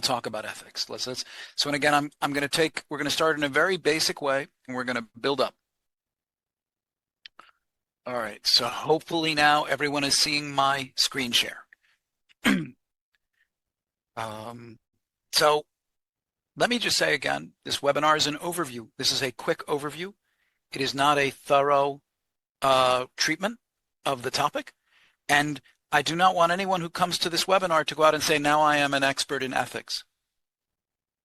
talk about ethics. So and again, we're going to start in a very basic way, and we're going to build up. All right, so hopefully now everyone is seeing my screen share. So let me just say again, this webinar is an overview. This is a quick overview. It is not a thorough treatment of the topic. And I do not want anyone who comes to this webinar to go out and say, now I am an expert in ethics.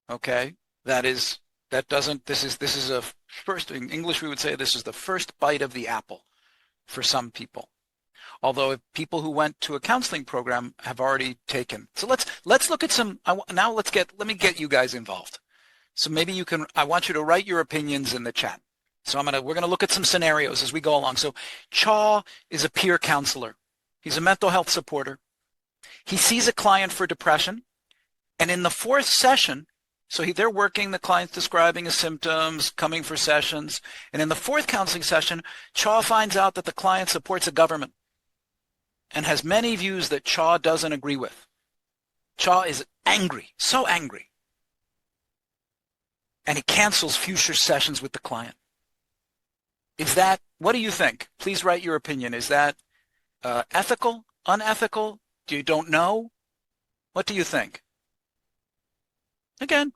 Okay? This is a first, in English we would say this is the first bite of the apple for some people. Although if people who went to a counseling program have already taken. So let's look at some, let me get you guys involved. So maybe I want you to write your opinions in the chat. So we're going to look at some scenarios as we go along. So Cha is a peer counselor. He's a mental health supporter. He sees a client for depression. And in the fourth session, they're working, the client's describing his symptoms, coming for sessions. And in the fourth counseling session, Cha finds out that the client supports a government and has many views that Cha doesn't agree with. Cha is angry, so angry. And he cancels future sessions with the client. What do you think? Please write your opinion. Is that ethical, unethical? You don't know? What do you think? Again,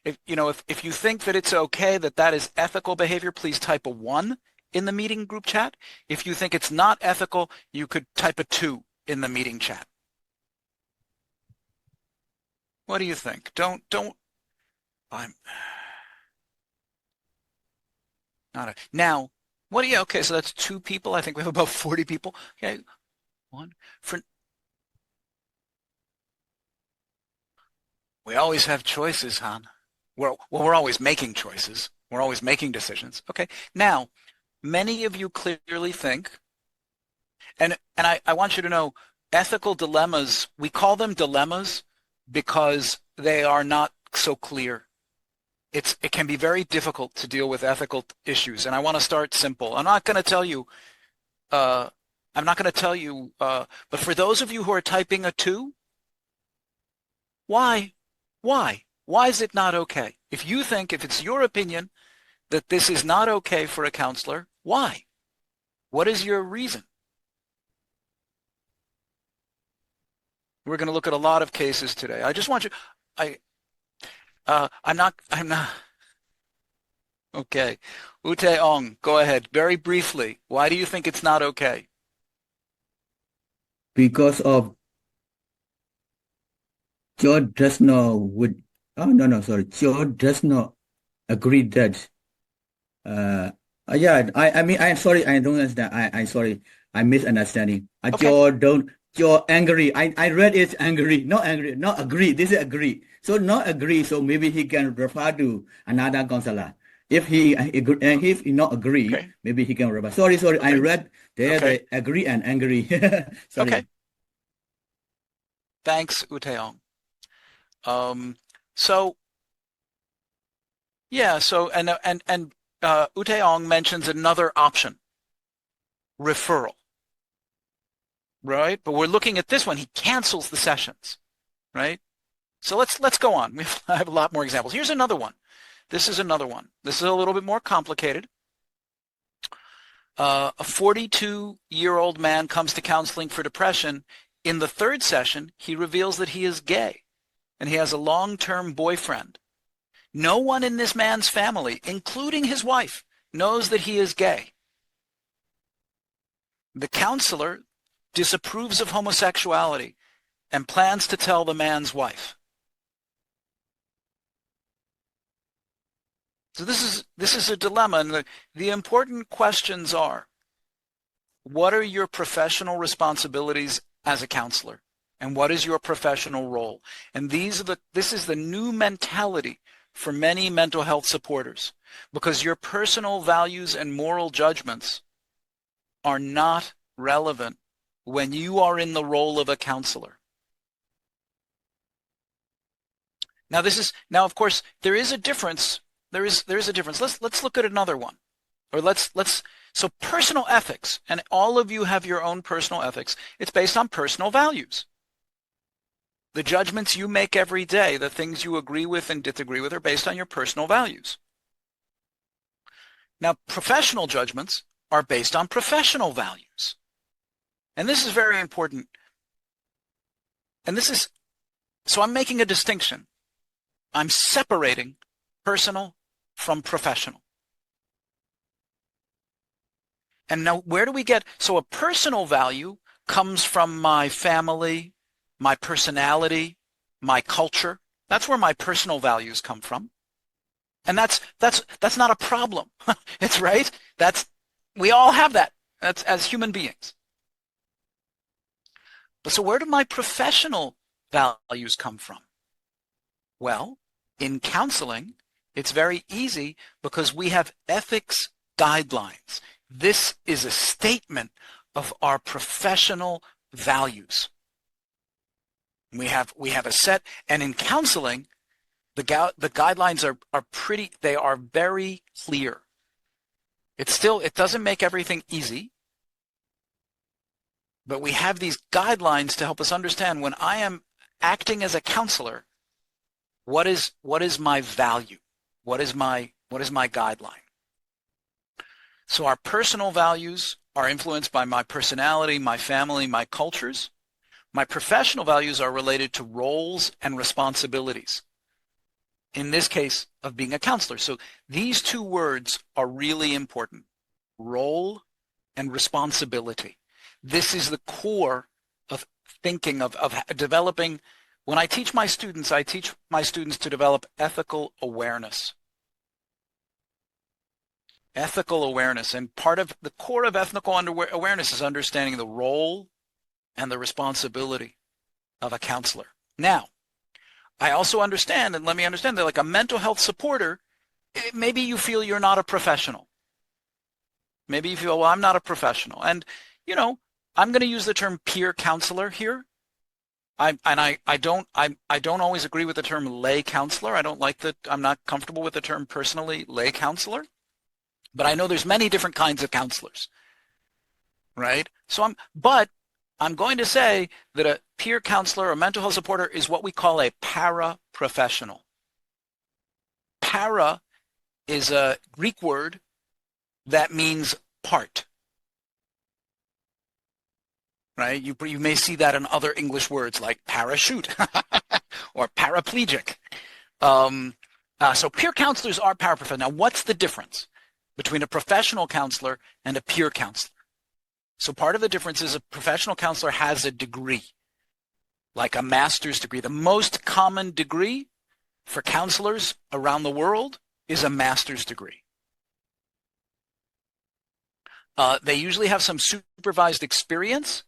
if you think that it's okay that is ethical behavior, please type a 1 in the meeting group chat. If you think it's not ethical, you could type a 2 in the meeting chat. What do you think? Now, okay, so that's 2 people. I think we have about 40 people. Okay, we always have choices, Han. We're always making choices. We're always making decisions. Okay, now, many of you clearly think, and I want you to know, ethical dilemmas, we call them dilemmas because they are not so clear. It can be very difficult to deal with ethical issues, and I want to start simple. I'm not going to tell you, but for those of you who are typing a 2, why? Why? Why is it not okay? If it's your opinion that this is not okay for a counselor, why? What is your reason? We're going to look at a lot of cases today. I just want you, I'm not, okay. Ute Ong, go ahead. Very briefly, why do you think it's not okay? Because of George does not George does not agree that I'm sorry, I don't understand. I'm sorry, I'm misunderstanding. Okay. George angry. I read it's angry, not angry, not agree. This is agree. So not agree, so maybe he can refer to another counselor. If he not agree, Okay. maybe he can refer. Sorry, Okay. I read there Okay. the agree and angry. Sorry. Okay. Thanks, Ute Ong. So Ute Ong mentions another option, referral, right? But we're looking at this one. He cancels the sessions, right? So let's go on. I have a lot more examples. Here's another one. This is another one. This is a little bit more complicated. A 42-year-old man comes to counseling for depression. In the third session, he reveals that he is gay and he has a long-term boyfriend. No one in this man's family, including his wife, knows that he is gay. The counselor disapproves of homosexuality and plans to tell the man's wife. So this is a dilemma, and the important questions are, what are your professional responsibilities as a counselor? And what is your professional role? And this is the new mentality for many mental health supporters, because your personal values and moral judgments are not relevant when you are in the role of a counselor. Now, of course, there is a difference. There is a difference. Let's look at another one. So personal ethics, and all of you have your own personal ethics. It's based on personal values. The judgments you make every day, the things you agree with and disagree with, are based on your personal values. Now, professional judgments are based on professional values. And this is very important. And so I'm making a distinction. I'm separating personal from professional. And now where do we get, so a personal value comes from my family, my personality, my culture. That's where my personal values come from. And that's not a problem. It's right. We all have that. That's as human beings. But so where do my professional values come from? Well, in counseling, it's very easy because we have ethics guidelines. This is a statement of our professional values. We have a set, and in counseling, the guidelines they are very clear. It doesn't make everything easy, but we have these guidelines to help us understand when I am acting as a counselor, what is my value? What is my guideline? So our personal values are influenced by my personality, my family, my cultures. My professional values are related to roles and responsibilities. In this case, of being a counselor. So these two words are really important. Role and responsibility. This is the core of thinking, of developing. When I teach my students to develop ethical awareness. Ethical awareness. And part of the core of ethical awareness is understanding the role and the responsibility of a counselor. Now, I also understand, and let me understand that like a mental health supporter, maybe you feel you're not a professional. Maybe you feel, well, I'm not a professional. And, I'm going to use the term peer counselor here. I don't always agree with the term lay counselor. I'm not comfortable with the term personally lay counselor. But I know there's many different kinds of counselors, right? But I'm going to say that a peer counselor or mental health supporter is what we call a para-professional. Para is a Greek word that means part, right? You may see that in other English words like parachute or paraplegic. So peer counselors are para-professional. Now, what's the difference between a professional counselor and a peer counselor? So part of the difference is a professional counselor has a degree, like a master's degree. The most common degree for counselors around the world is a master's degree. They usually have some supervised experience.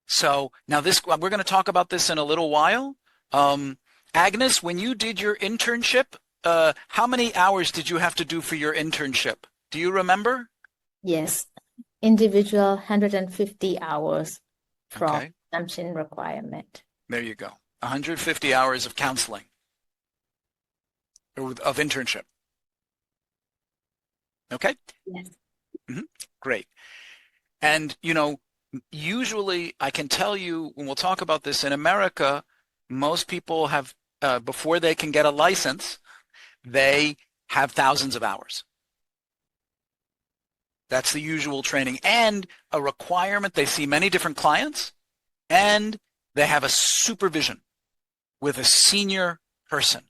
So now we're going to talk about this in a little while. Agnes, when you did your internship, how many hours did you have to do for your internship? Do you remember? Yes, individual 150 hours from Okay. assumption requirement. There you go. 150 hours of counseling, of internship. Okay? Yes. Great. And, usually I can tell you, when we'll talk about this in America, most people have, before they can get a license, they have thousands of hours. That's the usual training and a requirement. They see many different clients and they have a supervision with a senior person.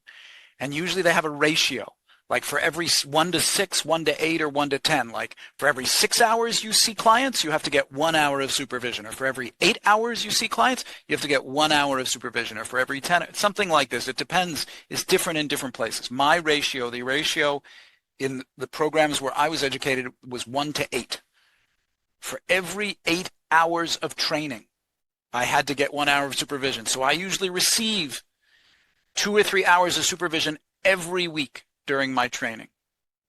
And usually they have a ratio, like for every 1 to 6, 1 to 8, or 1 to 10. Like for every 6 hours you see clients, you have to get 1 hour of supervision. Or for every 8 hours you see clients, you have to get 1 hour of supervision. Or for every 10, something like this. It depends. It's different in different places. My ratio, the ratio in the programs where I was educated was 1 to 8. For every 8 hours of training, I had to get 1 hour of supervision. So I usually receive 2 or 3 hours of supervision every week during my training.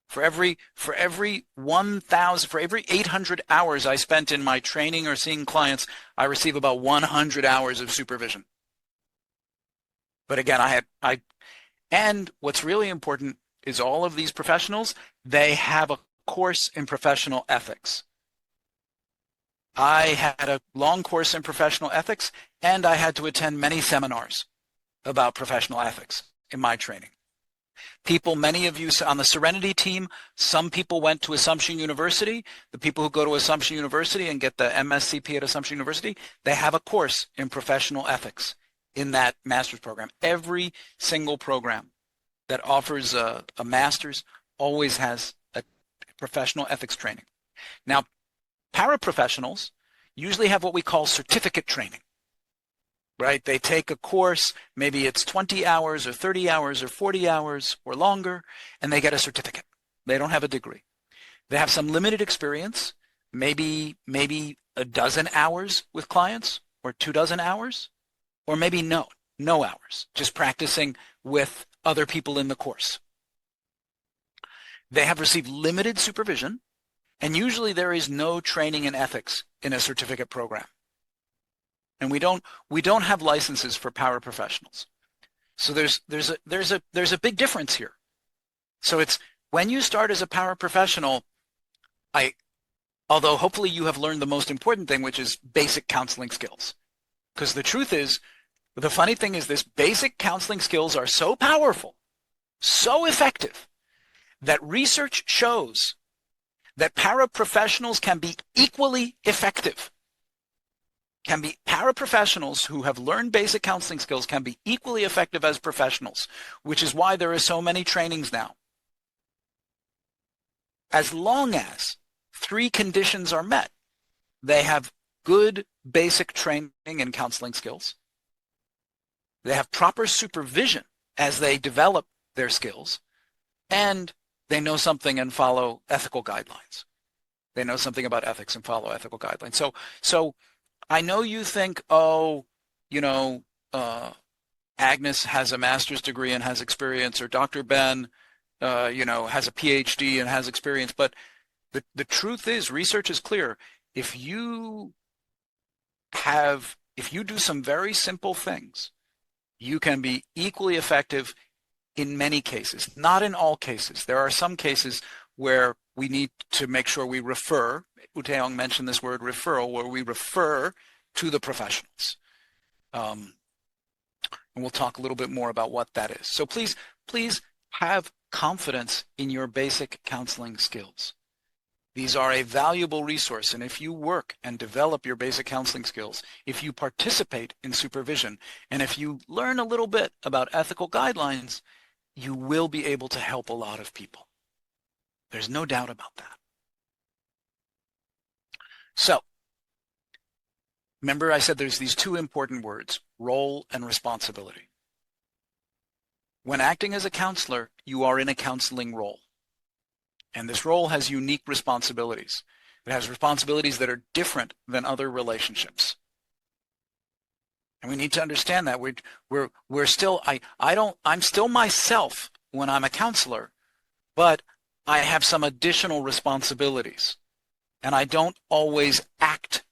For every 800 hours I spent in my training or seeing clients, I receive about 100 hours of supervision. But again, and what's really important is all of these professionals, they have a course in professional ethics. I had a long course in professional ethics, and I had to attend many seminars about professional ethics in my training. People, many of you on the Serenity team, some people went to Assumption University. The people who go to Assumption University and get the MSCP at Assumption University, they have a course in professional ethics in that master's program. Every single program that offers a master's always has a professional ethics training. Now, paraprofessionals usually have what we call certificate training. Right? They take a course, maybe it's 20 hours or 30 hours or 40 hours or longer, and they get a certificate. They don't have a degree. They have some limited experience, maybe a dozen hours with clients or 24 hours, or maybe no hours, just practicing with other people in the course. They have received limited supervision, and usually there is no training in ethics in a certificate program. And we don't have licenses for paraprofessionals. So there's a big difference here. So it's when you start as a paraprofessional, although hopefully you have learned the most important thing, which is basic counseling skills. Because the truth is, the funny thing is this basic counseling skills are so powerful, so effective, that research shows that paraprofessionals can be equally effective. Paraprofessionals who have learned basic counseling skills can be equally effective as professionals, which is why there are so many trainings now. As long as 3 conditions are met, they have good basic training in counseling skills. They have proper supervision as they develop their skills, and they know something and follow ethical guidelines. They know something about ethics and follow ethical guidelines. So I know you think, oh, Agnes has a master's degree and has experience, or Dr. Ben, has a PhD and has experience. But the truth is, research is clear. If you do some very simple things, you can be equally effective in many cases, not in all cases. There are some cases where we need to make sure we refer. Utaeong mentioned this word referral, where we refer to the professionals. And we'll talk a little bit more about what that is. So please have confidence in your basic counseling skills. These are a valuable resource, and if you work and develop your basic counseling skills, if you participate in supervision, and if you learn a little bit about ethical guidelines, you will be able to help a lot of people. There's no doubt about that. So, remember I said there's these 2 important words, role and responsibility. When acting as a counselor, you are in a counseling role. And this role has unique responsibilities. It has responsibilities that are different than other relationships. And we need to understand that we're still, I'm still myself when I'm a counselor, but I have some additional responsibilities. And I don't always act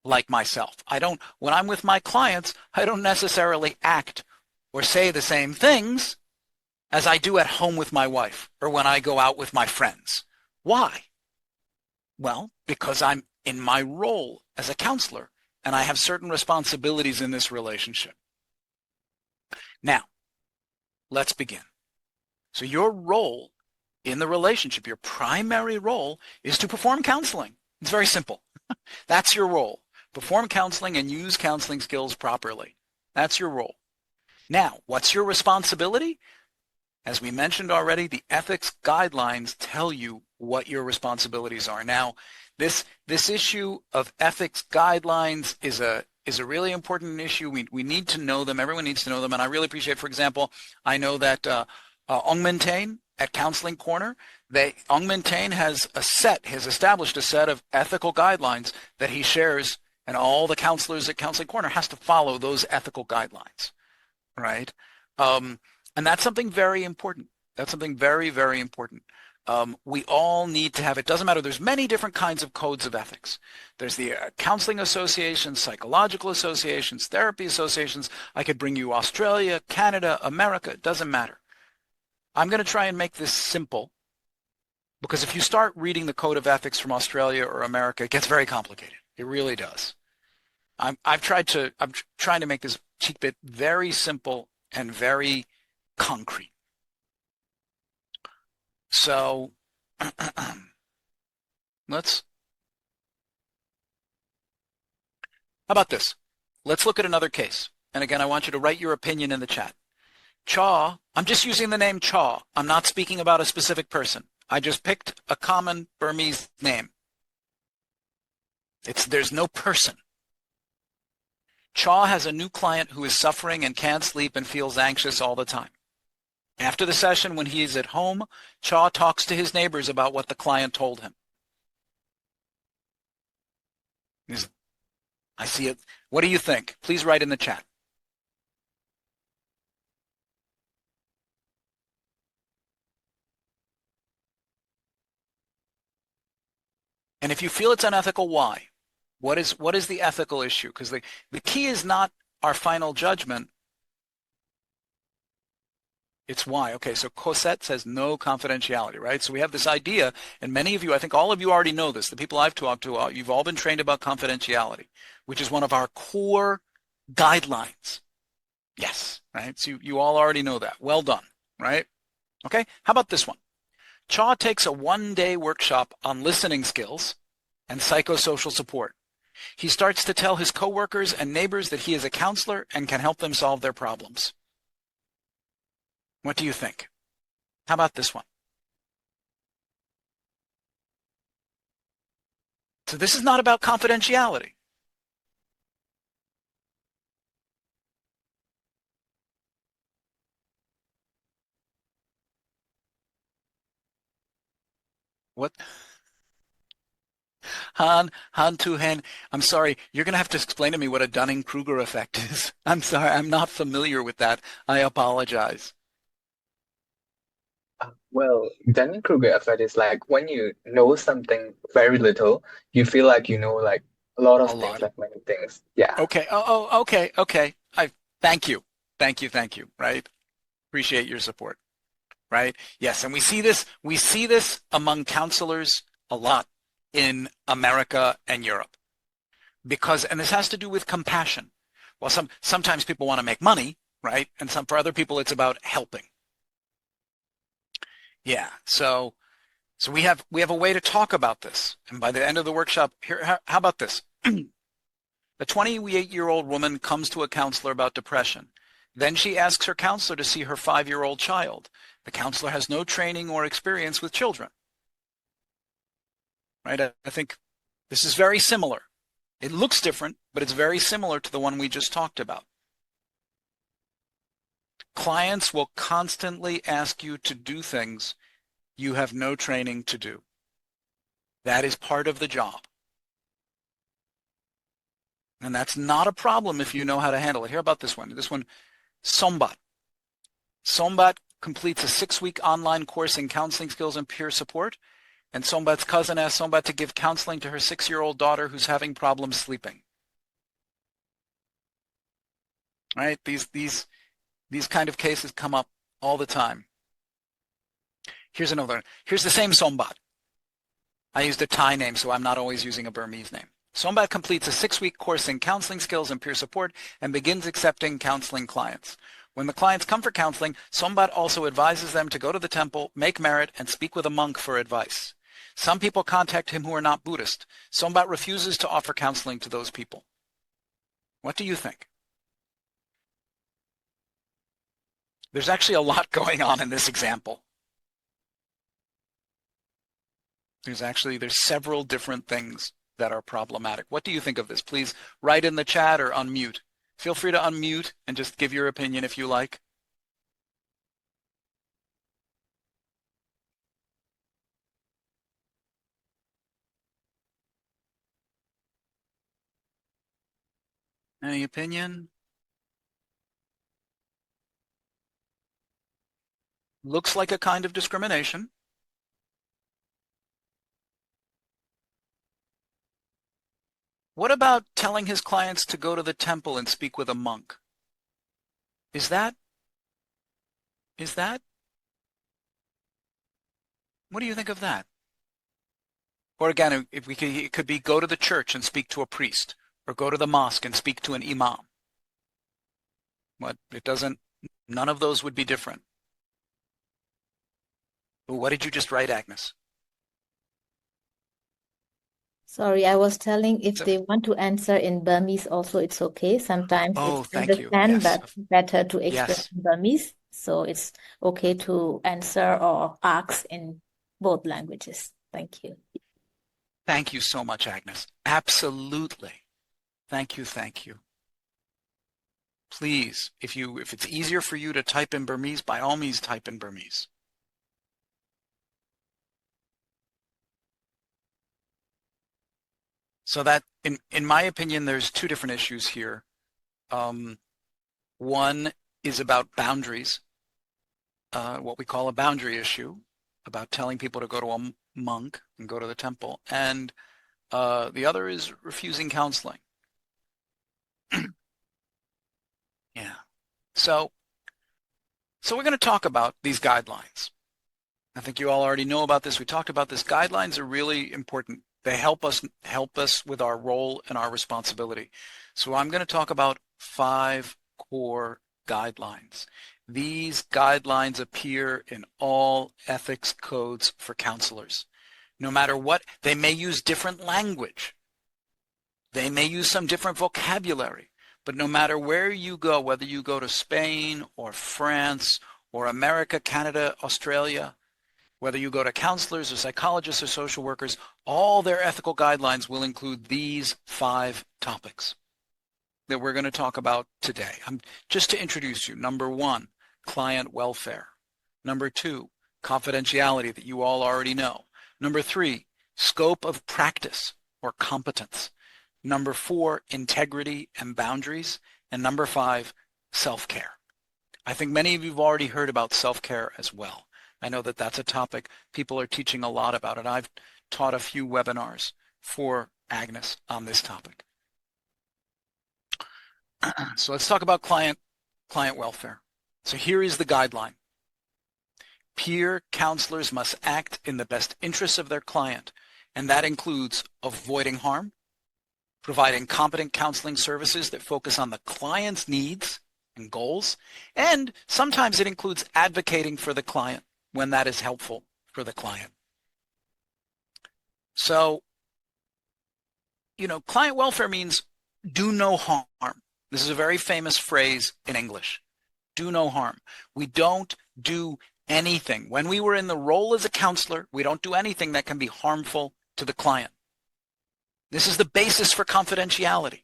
like myself. When I'm with my clients, I don't necessarily act or say the same things as I do at home with my wife or when I go out with my friends. Why? Well, because I'm in my role as a counselor and I have certain responsibilities in this relationship. Now, let's begin. So your role in the relationship, your primary role, is to perform counseling. It's very simple. That's your role. Perform counseling and use counseling skills properly. That's your role. Now, what's your responsibility? As we mentioned already, the ethics guidelines tell you what your responsibilities are. Now, this issue of ethics guidelines is a really important issue. We need to know them. Everyone needs to know them. And I really appreciate, for example, I know that Ong Min Tain at Counseling Corner, Ong Min Tain has established a set of ethical guidelines that he shares, and all the counselors at Counseling Corner has to follow those ethical guidelines, right? And that's something very important. That's something very, very important. We all need to have, it doesn't matter, there's many different kinds of codes of ethics. There's the counseling associations, psychological associations, therapy associations. I could bring you Australia, Canada, America, it doesn't matter. I'm going to try and make this simple, because if you start reading the code of ethics from Australia or America, it gets very complicated. It really does. I'm trying to make this cheat bit very simple and very concrete. So let's, how about this? Let's look at another case. And again, I want you to write your opinion in the chat. Chaw, I'm just using the name Chaw. I'm not speaking about a specific person. I just picked a common Burmese name. There's no person. Chaw has a new client who is suffering and can't sleep and feels anxious all the time. After the session, when he is at home, Chaw talks to his neighbors about what the client told him. I see it. What do you think? Please write in the chat. And if you feel it's unethical, why? What is the ethical issue? Because the key is not our final judgment. It's why. Okay, so Cosette says no confidentiality, right? So we have this idea, and many of you, I think all of you already know this. The people I've talked to, you've all been trained about confidentiality, which is one of our core guidelines. Yes, right? So you all already know that. Well done, right? Okay, how about this one? Chaw takes a one-day workshop on listening skills and psychosocial support. He starts to tell his coworkers and neighbors that he is a counselor and can help them solve their problems. What do you think? How about this one? So this is not about confidentiality. What? Han Tu-hen, I'm sorry, you're going to have to explain to me what a Dunning-Kruger effect is. I'm sorry, I'm not familiar with that. I apologize. Well, Dunning-Kruger effect is like when you know something very little, you feel like you know like a lot of A things, lot. like many things. Yeah. Okay. Oh, okay. Okay. Thank you. Thank you. Thank you. Right. Appreciate your support. Right. Yes. And we see this among counselors a lot in America and Europe because, and this has to do with compassion. Well, sometimes people want to make money, right? And for other people, it's about helping. Yeah. So we have a way to talk about this. And by the end of the workshop, here, how about this? A 28-year-old woman comes to a counselor about depression. Then she asks her counselor to see her 5-year-old child. The counselor has no training or experience with children. Right? I think this is very similar. It looks different, but it's very similar to the one we just talked about. Clients will constantly ask you to do things you have no training to do. That is part of the job. And that's not a problem if you know how to handle it. Hear about this one. This one, Sombat. Sombat completes a 6-week online course in counseling skills and peer support. And Sombat's cousin asked Sombat to give counseling to her 6-year-old daughter who's having problems sleeping. Right? These kind of cases come up all the time. Here's another one. Here's the same Sombat. I used a Thai name, so I'm not always using a Burmese name. Sombat completes a 6-week course in counseling skills and peer support and begins accepting counseling clients. When the clients come for counseling, Sombat also advises them to go to the temple, make merit, and speak with a monk for advice. Some people contact him who are not Buddhist. Sombat refuses to offer counseling to those people. What do you think? There's actually a lot going on in this example. There's several different things that are problematic. What do you think of this? Please write in the chat or unmute. Feel free to unmute and just give your opinion if you like. Any opinion? Looks like a kind of discrimination. What about telling his clients to go to the temple and speak with a monk? Is that? What do you think of that? Or again, it could be go to the church and speak to a priest, or go to the mosque and speak to an imam. None of those would be different. But what did you just write, Agnes? Sorry, I was telling if So, they want to answer in Burmese also, it's okay. Sometimes it's thank you. understand, Yes. but better to express Yes. in Burmese. So it's okay to answer or ask in both languages. Thank you. Thank you so much, Agnes. Absolutely. Thank you. Thank you. Please, if it's easier for you to type in Burmese, by all means type in Burmese. So that, in my opinion, there's two different issues here. One is about boundaries, what we call a boundary issue, about telling people to go to a monk and go to the temple. And the other is refusing counseling. Yeah. So we're going to talk about these guidelines. I think you all already know about this. We talked about this. Guidelines are really important. They help us with our role and our responsibility. So I'm going to talk about 5 core guidelines. These guidelines appear in all ethics codes for counselors. No matter what, they may use different language. They may use some different vocabulary. But no matter where you go, whether you go to Spain or France or America, Canada, Australia, whether you go to counselors or psychologists or social workers, all their ethical guidelines will include these 5 topics that we're going to talk about today. Just to introduce you, number 1, client welfare. Number 2, confidentiality that you all already know. Number 3, scope of practice or competence. Number 4, integrity and boundaries. And number 5, self-care. I think many of you have already heard about self-care as well. I know that that's a topic people are teaching a lot about, and I've taught a few webinars for Agnes on this topic. So let's talk about client welfare. So here is the guideline. Peer counselors must act in the best interests of their client, and that includes avoiding harm, providing competent counseling services that focus on the client's needs and goals, and sometimes it includes advocating for the client when that is helpful for the client. So, client welfare means do no harm. This is a very famous phrase in English. Do no harm. We don't do anything. When we were in the role as a counselor, we don't do anything that can be harmful to the client. This is the basis for confidentiality.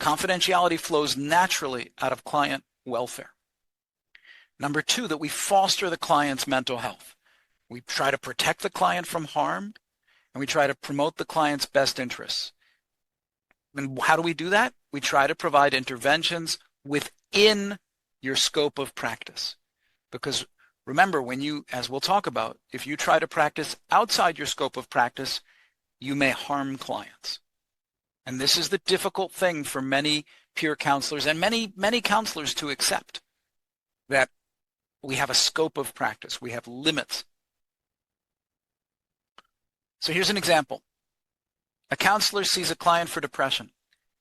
Confidentiality flows naturally out of client welfare. Number 2, that we foster the client's mental health. We try to protect the client from harm, and we try to promote the client's best interests. And how do we do that? We try to provide interventions within your scope of practice. Because remember, as we'll talk about, if you try to practice outside your scope of practice, you may harm clients. And this is the difficult thing for many peer counselors and many counselors to accept, that we have a scope of practice. We have limits. So here's an example. A counselor sees a client for depression.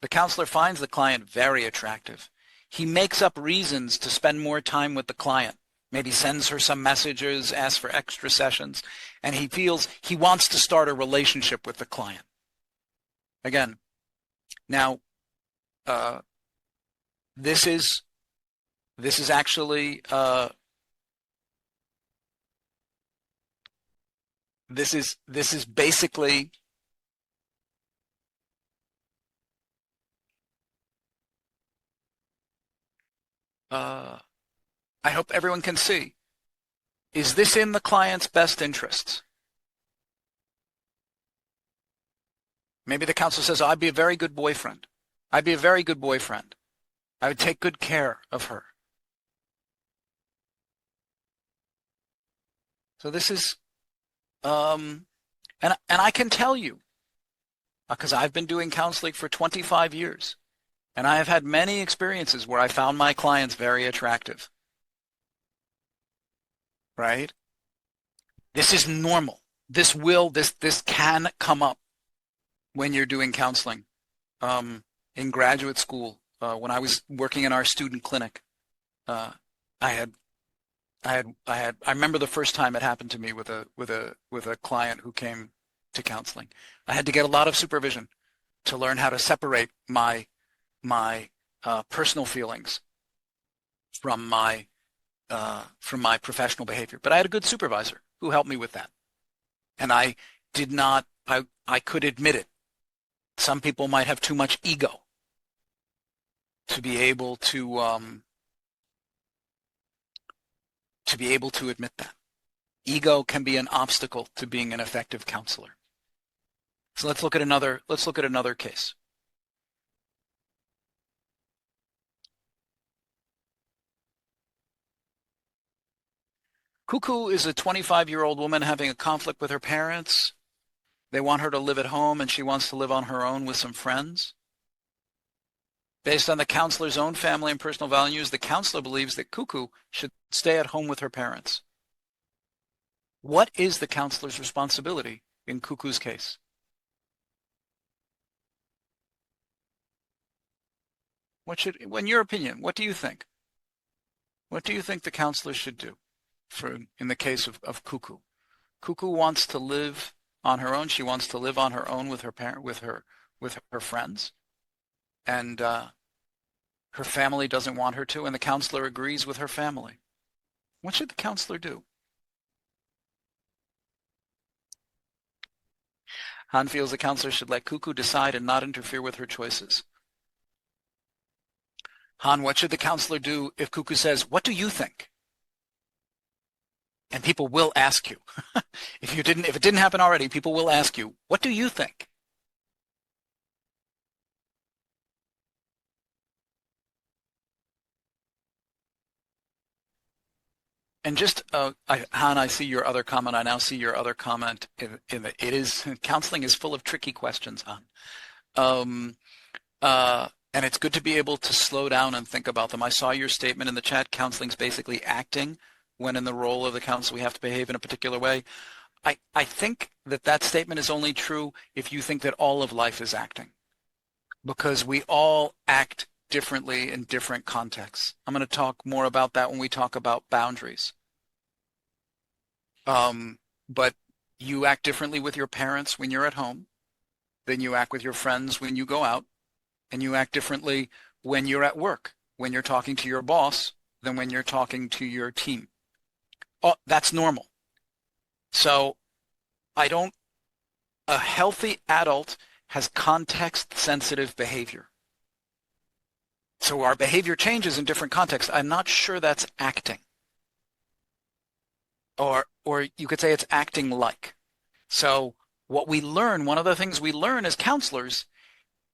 The counselor finds the client very attractive. He makes up reasons to spend more time with the client. Maybe sends her some messages, asks for extra sessions, and he feels he wants to start a relationship with the client. Again, now, this is actually this is basically I hope everyone can see. Is this in the client's best interests? Maybe the counselor says, I'd be a very good boyfriend. I'd be a very good boyfriend. I would take good care of her. So this is, and I can tell you, because I've been doing counseling for 25 years, and I have had many experiences where I found my clients very attractive. Right? This is normal. This can come up when you're doing counseling. in graduate school, when I was working in our student clinic, uh, I had I remember the first time it happened to me with a client who came to counseling. I had to get a lot of supervision to learn how to separate my personal feelings from my professional behavior. But I had a good supervisor who helped me with that. And I did not, I could admit it. Some people might have too much ego to be able to admit that. Ego can be an obstacle to being an effective counselor. So let's look at another case. Cuckoo is a 25-year-old woman having a conflict with her parents. They want her to live at home and she wants to live on her own with some friends. Based on the counselor's own family and personal values, the counselor believes that Cuckoo should stay at home with her parents. What is the counselor's responsibility in Cuckoo's case? In your opinion, what do you think? What do you think the counselor should do in the case of Cuckoo? Cuckoo wants to live on her own. She wants to live on her own with her friends. And her family doesn't want her to, and the counselor agrees with her family. What should the counselor do? Han feels the counselor should let Cuckoo decide and not interfere with her choices. Han, what should the counselor do if Cuckoo says, "What do you think?" And people will ask you. If it didn't happen already, people will ask you, "What do you think?" And just, Han, I see your other comment. I now see your other comment. Counseling is full of tricky questions, Han. And it's good to be able to slow down and think about them. I saw your statement in the chat. Counseling's basically acting when in the role of the counselor we have to behave in a particular way. I think that statement is only true if you think that all of life is acting, because we all act differently in different contexts. I'm going to talk more about that when we talk about boundaries. But you act differently with your parents when you're at home than you act with your friends when you go out, and you act differently when you're at work, when you're talking to your boss than when you're talking to your team. Oh, that's normal. So a healthy adult has context-sensitive behavior. So our behavior changes in different contexts. I'm not sure that's acting. Or you could say it's acting like. So what we learn, one of the things we learn as counselors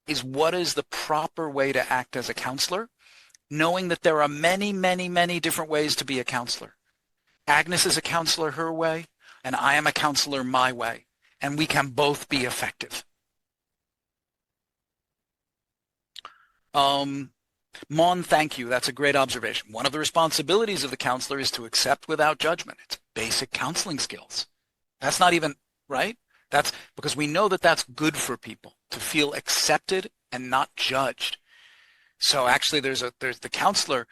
is what is the proper way to act as a counselor, knowing that there are many, many, many different ways to be a counselor. Agnes is a counselor her way, and I am a counselor my way, and we can both be effective. Mon, thank you. That's a great observation. One of the responsibilities of the counselor is to accept without judgment. It's basic counseling skills. That's not even, right? That's because we know that that's good for people to feel accepted and not judged. So actually if the counselor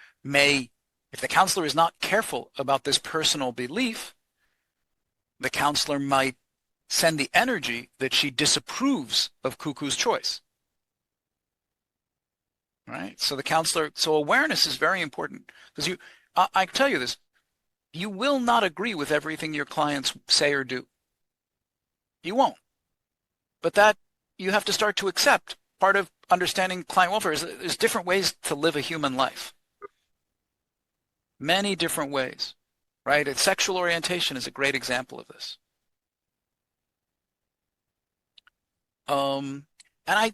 is not careful about this personal belief, the counselor might send the energy that she disapproves of Cuckoo's choice. Right? So awareness is very important, because I can tell you this, you will not agree with everything your clients say or do. You won't. But that you have to start to accept. Part of understanding client welfare is there's different ways to live a human life. Many different ways, right? And sexual orientation is a great example of this. And I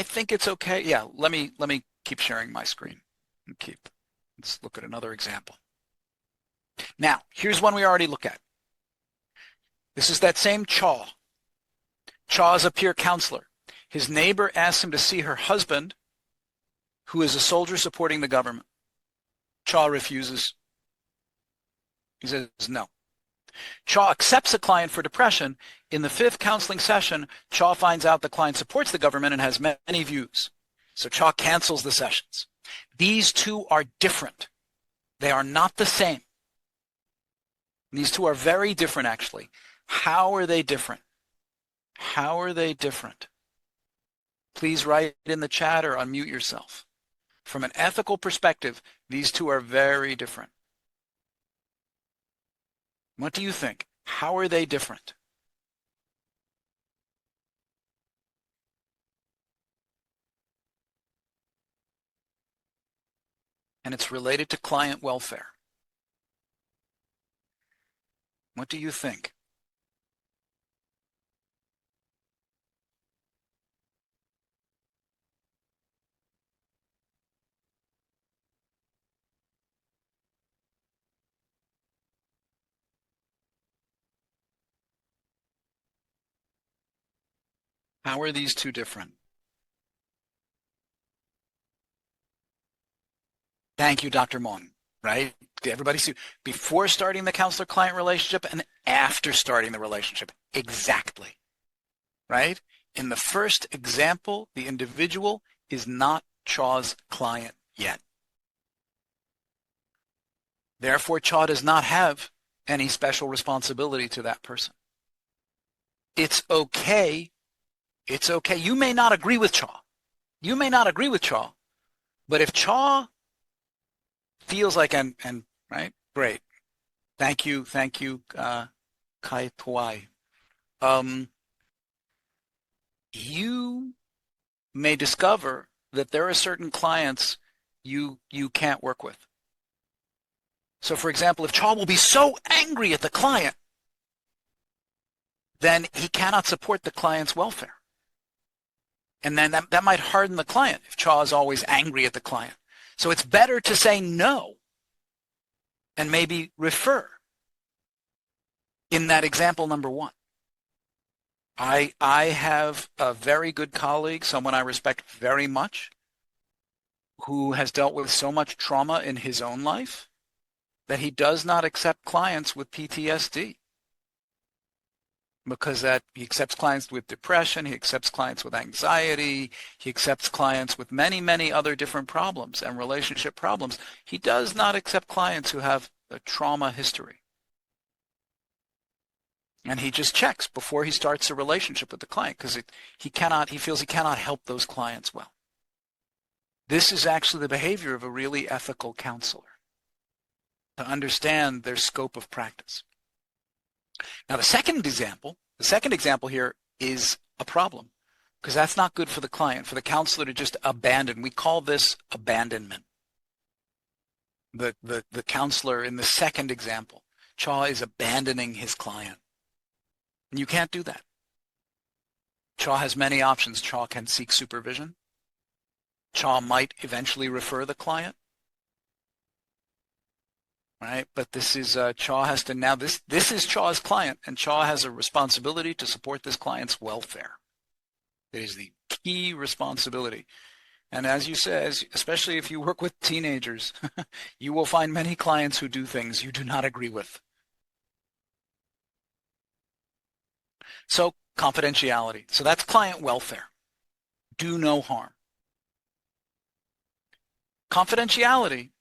think it's okay. Yeah, let me keep sharing my screen. Let's look at another example. Now, here's one we already looked at. This is that same Chaw. Chaw is a peer counselor. His neighbor asks him to see her husband, who is a soldier supporting the government. Chaw refuses. He says no. Chaw accepts a client for depression. In the 5th counseling session, Chaw finds out the client supports the government and has many views. So Chaw cancels the sessions. These two are different. They are not the same. These two are very different, actually. How are they different? How are they different? Please write in the chat or unmute yourself. From an ethical perspective, these two are very different. What do you think? How are they different? And it's related to client welfare. What do you think? How are these two different? Thank you, Dr. Mon, right? Everybody see before starting the counselor-client relationship and after starting the relationship. Exactly, right? In the first example, the individual is not Chaw's client yet. Therefore, Chaw does not have any special responsibility to that person. It's okay. It's okay. You may not agree with Chaw. You may not agree with Chaw, but if Chaw feels like, and right, great. Thank you, Kai Tuai. You may discover that there are certain clients you can't work with. So for example, if Chaw will be so angry at the client, then he cannot support the client's welfare. And then that might harden the client if Chaw is always angry at the client. So it's better to say no and maybe refer in that example number 1. I have a very good colleague, someone I respect very much, who has dealt with so much trauma in his own life that he does not accept clients with PTSD. Because that he accepts clients with depression, he accepts clients with anxiety, he accepts clients with many, many other different problems and relationship problems. He does not accept clients who have a trauma history. And he just checks before he starts a relationship with the client because he feels he cannot help those clients well. This is actually the behavior of a really ethical counselor, to understand their scope of practice. Now, the second example here is a problem because that's not good for the client, for the counselor to just abandon. We call this abandonment. The counselor in the second example, Chaw is abandoning his client. And you can't do that. Chaw has many options. Chaw can seek supervision. Chaw might eventually refer the client. Right? But this is Chaw has to now this is Chaw's client, and Chaw has a responsibility to support this client's welfare. It is the key responsibility. And as you say, especially if you work with teenagers, you will find many clients who do things you do not agree with. So confidentiality. So that's client welfare. Do no harm. Confidentiality,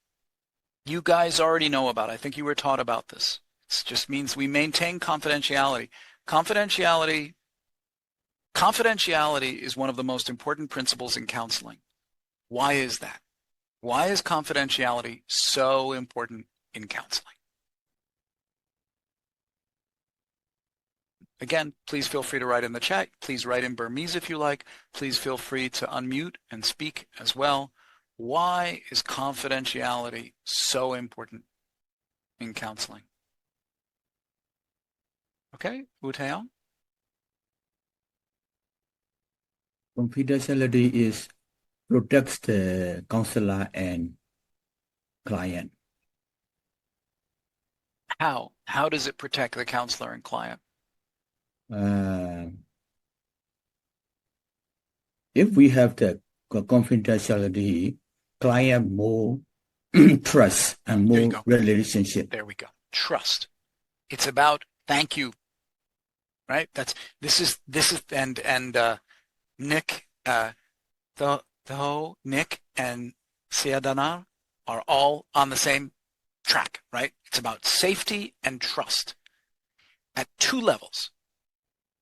you guys already know about. I think you were taught about this. It just means we maintain confidentiality. Confidentiality is one of the most important principles in counseling. Why is that? Why is confidentiality so important in counseling? Again, please feel free to write in the chat. Please write in Burmese if you like. Please feel free to unmute and speak as well. Why is confidentiality so important in counseling? Okay, Wu Taeyong? Confidentiality is protects the counselor and client. How? How does it protect the counselor and client? If we have the confidentiality, client more trust and There you more go. relationship. There we go. Trust. It's about thank you, right? Nick, Nick and Siadanar are all on the same track, right? It's about safety and trust at two levels.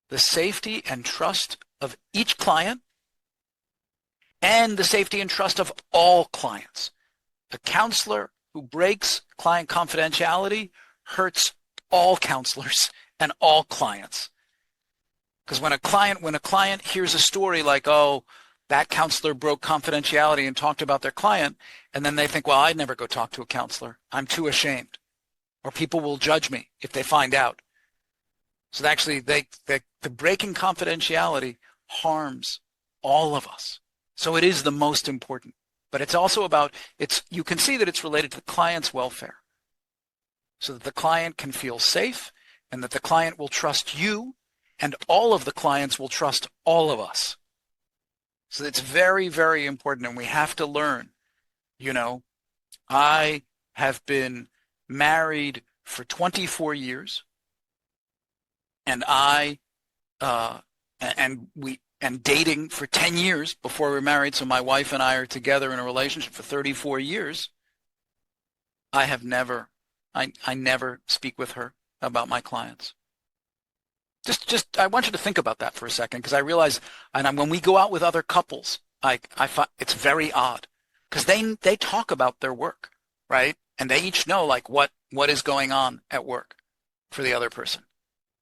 The safety and trust of each client and the safety and trust of all clients. A counselor who breaks client confidentiality hurts all counselors and all clients. Because when a client hears a story like, oh, that counselor broke confidentiality and talked about their client, and then they think, well, I'd never go talk to a counselor. I'm too ashamed. Or people will judge me if they find out. So actually, the breaking confidentiality harms all of us. So it is the most important. But it's also about, you can see that it's related to the client's welfare. So that the client can feel safe and that the client will trust you and all of the clients will trust all of us. So it's very, very important, and we have to learn. I have been married for 24 years, and and dating for 10 years before we were married. So my wife and I are together in a relationship for 34 years. I never speak with her about my clients. I want you to think about that for a second, because I realize, and when we go out with other couples, I find it's very odd, because they talk about their work, right? And they each know like what is going on at work for the other person,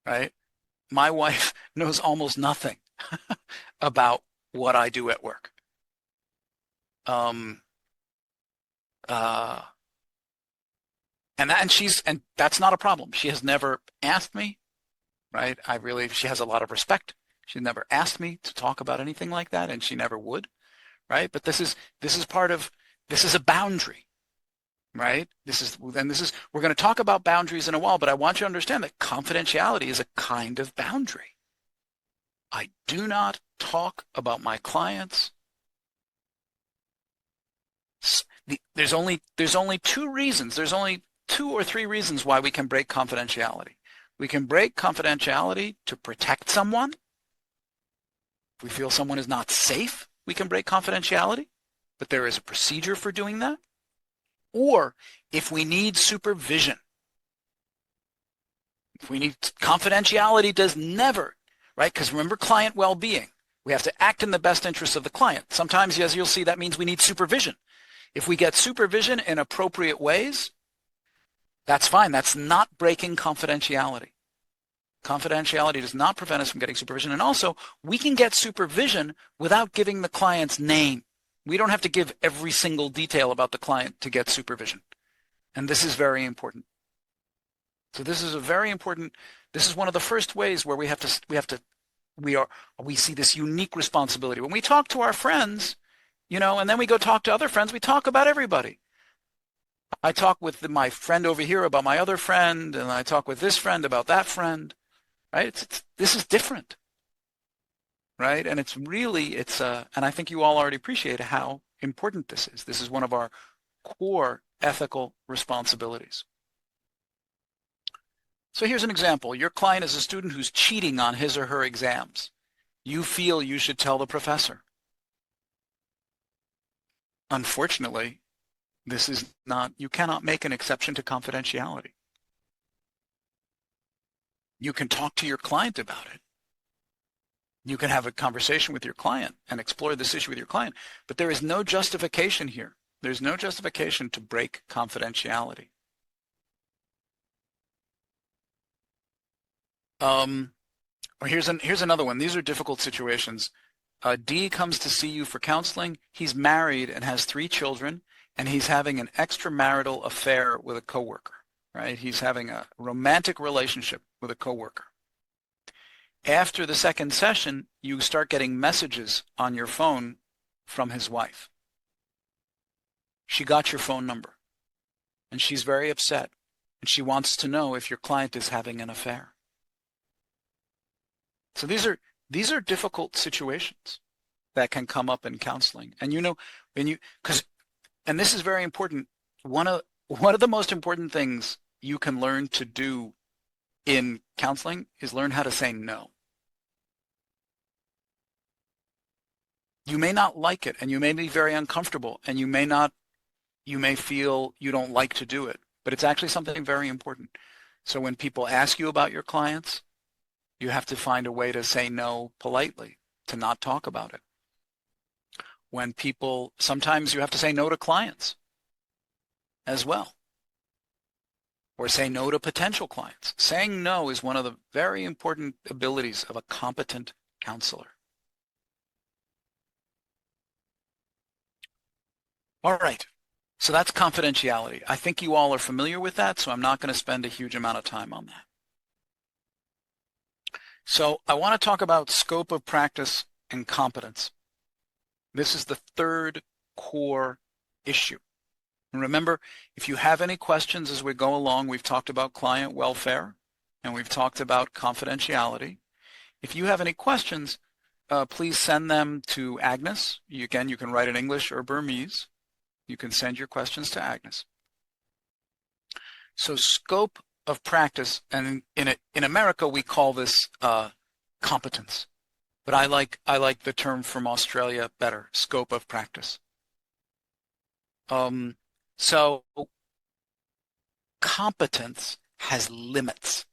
right? My wife knows almost nothing about what I do at work. And that's not a problem. She has never asked me. Right? She has a lot of respect. She never asked me to talk about anything like that, and she never would, right? But this is a boundary, right? We're going to talk about boundaries in a while, but I want you to understand that confidentiality is a kind of boundary. I do not talk about my clients. There's only two reasons. There's only 2 or 3 reasons why we can break confidentiality. We can break confidentiality to protect someone. If we feel someone is not safe, we can break confidentiality, but there is a procedure for doing that. Or if we need supervision. If we need confidentiality does never, right? Because remember client well-being. We have to act in the best interest of the client. Sometimes, as you'll see, that means we need supervision. If we get supervision in appropriate ways, that's fine. That's not breaking confidentiality. Confidentiality does not prevent us from getting supervision. And also, we can get supervision without giving the client's name. We don't have to give every single detail about the client to get supervision. And this is very important. So this is one of the first ways where we see this unique responsibility. When we talk to our friends, and then we go talk to other friends, we talk about everybody. I talk with my friend over here about my other friend, and I talk with this friend about that friend, right? This is different, right? And and I think you all already appreciate how important this is. This is one of our core ethical responsibilities. So here's an example. Your client is a student who's cheating on his or her exams. You feel you should tell the professor. Unfortunately, you cannot make an exception to confidentiality. You can talk to your client about it. You can have a conversation with your client and explore this issue with your client, but there is no justification here. There's no justification to break confidentiality. Or here's another one. These are difficult situations. D comes to see you for counseling. He's married and has 3 children, and he's having an extramarital affair with a coworker, right? He's having a romantic relationship with a coworker. After the second session, you start getting messages on your phone from his wife. She got your phone number, and she's very upset, and she wants to know if your client is having an affair. So these are difficult situations that can come up in counseling. And and this is very important. One of the most important things you can learn to do in counseling is learn how to say no. You may not like it, and you may be very uncomfortable, and you may feel you don't like to do it, but it's actually something very important. So when people ask you about your clients, you have to find a way to say no politely, to not talk about it. Sometimes you have to say no to clients as well, or say no to potential clients. Saying no is one of the very important abilities of a competent counselor. All right. So that's confidentiality. I think you all are familiar with that, so I'm not going to spend a huge amount of time on that. So I want to talk about scope of practice and competence. This is the third core issue. And remember, if you have any questions as we go along, we've talked about client welfare and we've talked about confidentiality. If you have any questions, please send them to Agnes. Again, you can write in English or Burmese. You can send your questions to Agnes. So scope of practice, and in America we call this competence, but I like the term from Australia better, scope of practice. So competence has limits.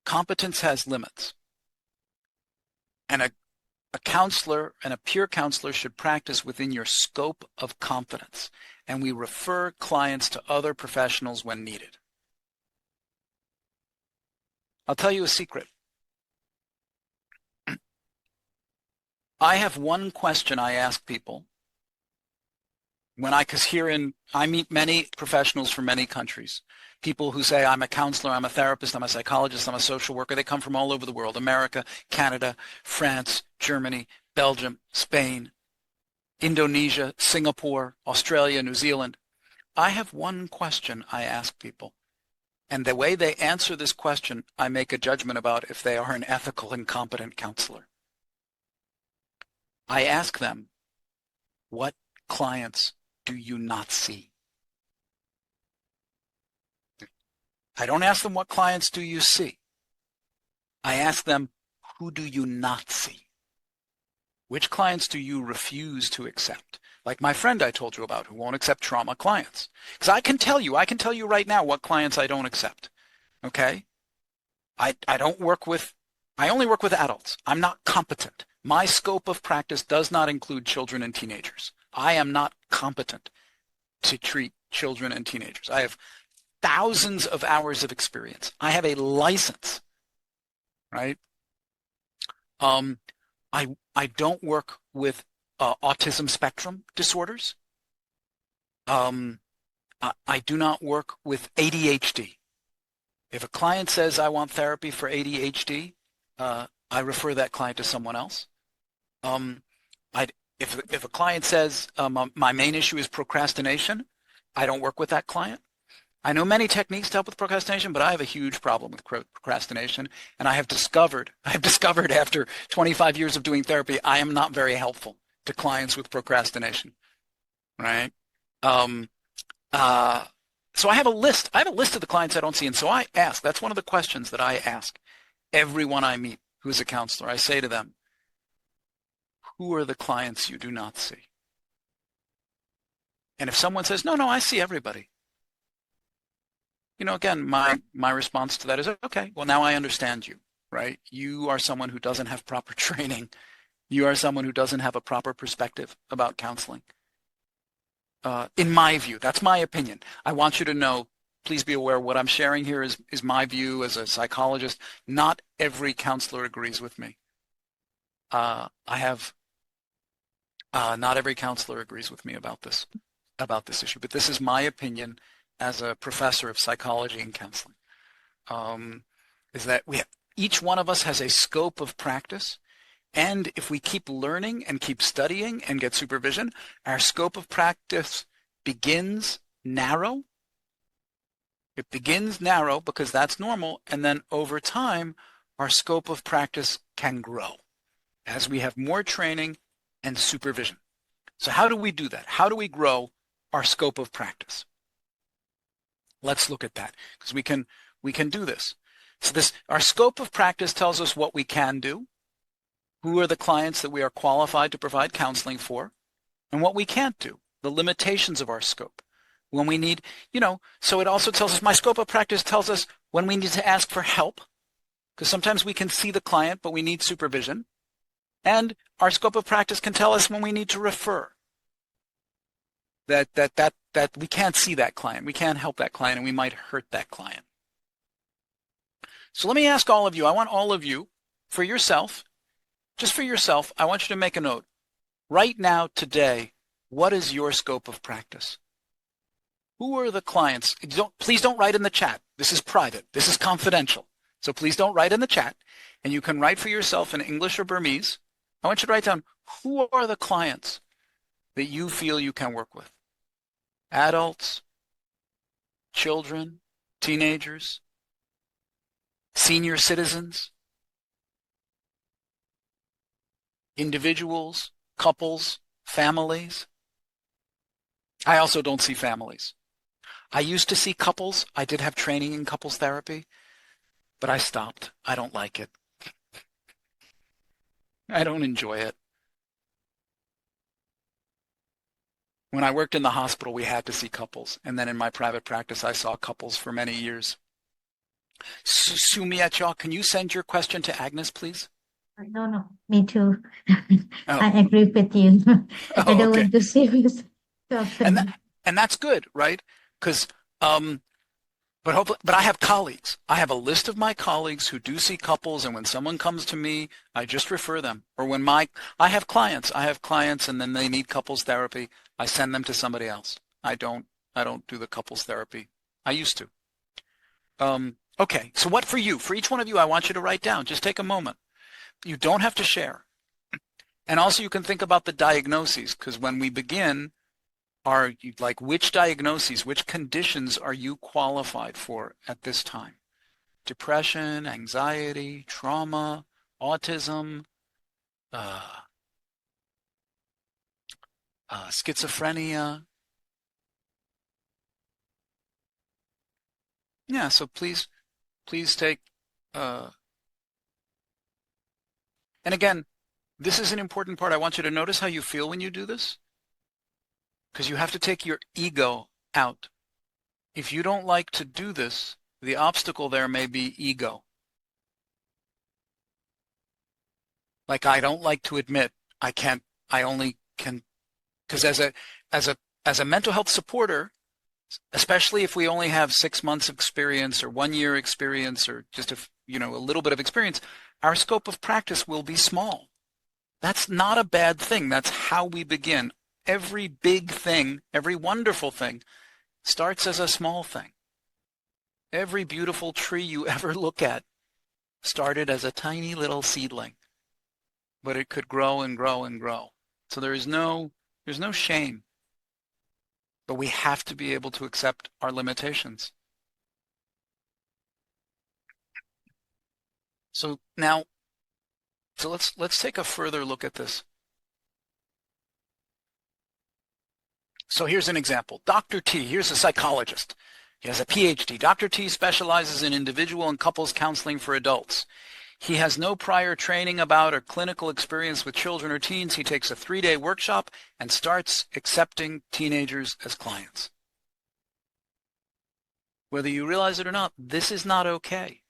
Competence has limits. And a counselor and a peer counselor should practice within your scope of competence. And we refer clients to other professionals when needed. I'll tell you a secret. I have one question I ask people because I meet many professionals from many countries. People who say, I'm a counselor, I'm a therapist, I'm a psychologist, I'm a social worker. They come from all over the world, America, Canada, France, Germany, Belgium, Spain, Indonesia, Singapore, Australia, New Zealand. I have one question I ask people. And the way they answer this question, I make a judgment about if they are an ethical and competent counselor. I ask them, what clients do you not see? I don't ask them what clients do you see. I ask them, who do you not see? Which clients do you refuse to accept? Like my friend I told you about who won't accept trauma clients. Because I can tell you right now what clients I don't accept. Okay? I only work with adults. I'm not competent. My scope of practice does not include children and teenagers. I am not competent to treat children and teenagers. I have thousands of hours of experience. I have a license, right? I don't work with autism spectrum disorders. I do not work with ADHD. If a client says I want therapy for ADHD, I refer that client to someone else. If a client says my main issue is procrastination, I don't work with that client. I know many techniques to help with procrastination, but I have a huge problem with procrastination, and I have discovered after 25 years of doing therapy, I am not very helpful to clients with procrastination, right? So I have a list. I have a list of the clients I don't see, and so I ask. That's one of the questions that I ask everyone I meet who is a counselor. I say to them, who are the clients you do not see? And if someone says, no, I see everybody. Again, my response to that is, okay, well, now I understand you, right? You are someone who doesn't have proper training. You are someone who doesn't have a proper perspective about counseling. In my view, that's my opinion. I want you to know, please be aware what I'm sharing here is my view as a psychologist. Not every counselor agrees with me. Not every counselor agrees with me about this issue, but this is my opinion as a professor of psychology and counseling, is that each one of us has a scope of practice. And if we keep learning and keep studying and get supervision, our scope of practice begins narrow. It begins narrow because that's normal. And then over time, our scope of practice can grow as we have more training and supervision. So how do we do that? How do we grow our scope of practice? Let's look at that because we can do this. So our scope of practice tells us what we can do, who are the clients that we are qualified to provide counseling for, and what we can't do, the limitations of our scope. When we need, so it also tells us, my scope of practice tells us when we need to ask for help, because sometimes we can see the client, but we need supervision. And our scope of practice can tell us when we need to refer. That we can't see that client, we can't help that client, and we might hurt that client. So let me ask all of you, I want all of you, for yourself, just for yourself, I want you to make a note. Right now, today, what is your scope of practice? Who are the clients? Please don't write in the chat. This is private. This is confidential. So please don't write in the chat. And you can write for yourself in English or Burmese. I want you to write down, who are the clients that you feel you can work with? Adults, children, teenagers, senior citizens, individuals, couples, families. I also don't see families. I used to see couples. I did have training in couples therapy, but I stopped. I don't like it. I don't enjoy it. When I worked in the hospital, we had to see couples. And then in my private practice, I saw couples for many years. Sumiacha, can you send your question to Agnes, please? No, no, me too. Oh, I agree with you. I oh, don't okay. want to see this And often. and that's good, right? Because but hopefully, but I have colleagues. I have a list of my colleagues who do see couples, and when someone comes to me, I just refer them. Or when I have clients, and then they need couples therapy, I send them to somebody else. I don't do the couples therapy. I used to. Okay, so what for you? For each one of you, I want you to write down. Just take a moment. You don't have to share. And also you can think about the diagnoses, because when we begin, which diagnoses, which conditions are you qualified for at this time? Depression, anxiety, trauma, autism, schizophrenia. Yeah, so please take, and again, this is an important part. I want you to notice how you feel when you do this, because you have to take your ego out. If you don't like to do this, the obstacle there may be ego. Like, I don't like to admit I only can, because as a mental health supporter, especially if we only have 6 months experience or 1 year experience or just a little bit of experience, our scope of practice will be small. That's not a bad thing. That's how we begin. Every big thing, every wonderful thing starts as a small thing. Every beautiful tree you ever look at started as a tiny little seedling, but it could grow and grow and grow. So there's no shame, but we have to be able to accept our limitations. So let's take a further look at this. So here's an example. Dr. T, here's a psychologist. He has a PhD. Dr. T specializes in individual and couples counseling for adults. He has no prior training about or clinical experience with children or teens. He takes a 3-day workshop and starts accepting teenagers as clients. Whether you realize it or not, this is not okay.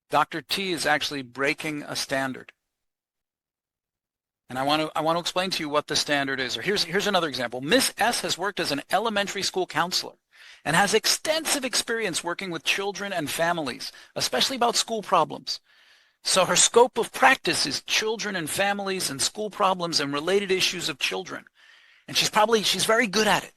Dr. T is actually breaking a standard. And I want to explain to you what the standard is. Or here's another example. Miss S has worked as an elementary school counselor and has extensive experience working with children and families, especially about school problems. So her scope of practice is children and families and school problems and related issues of children. And she's very good at it.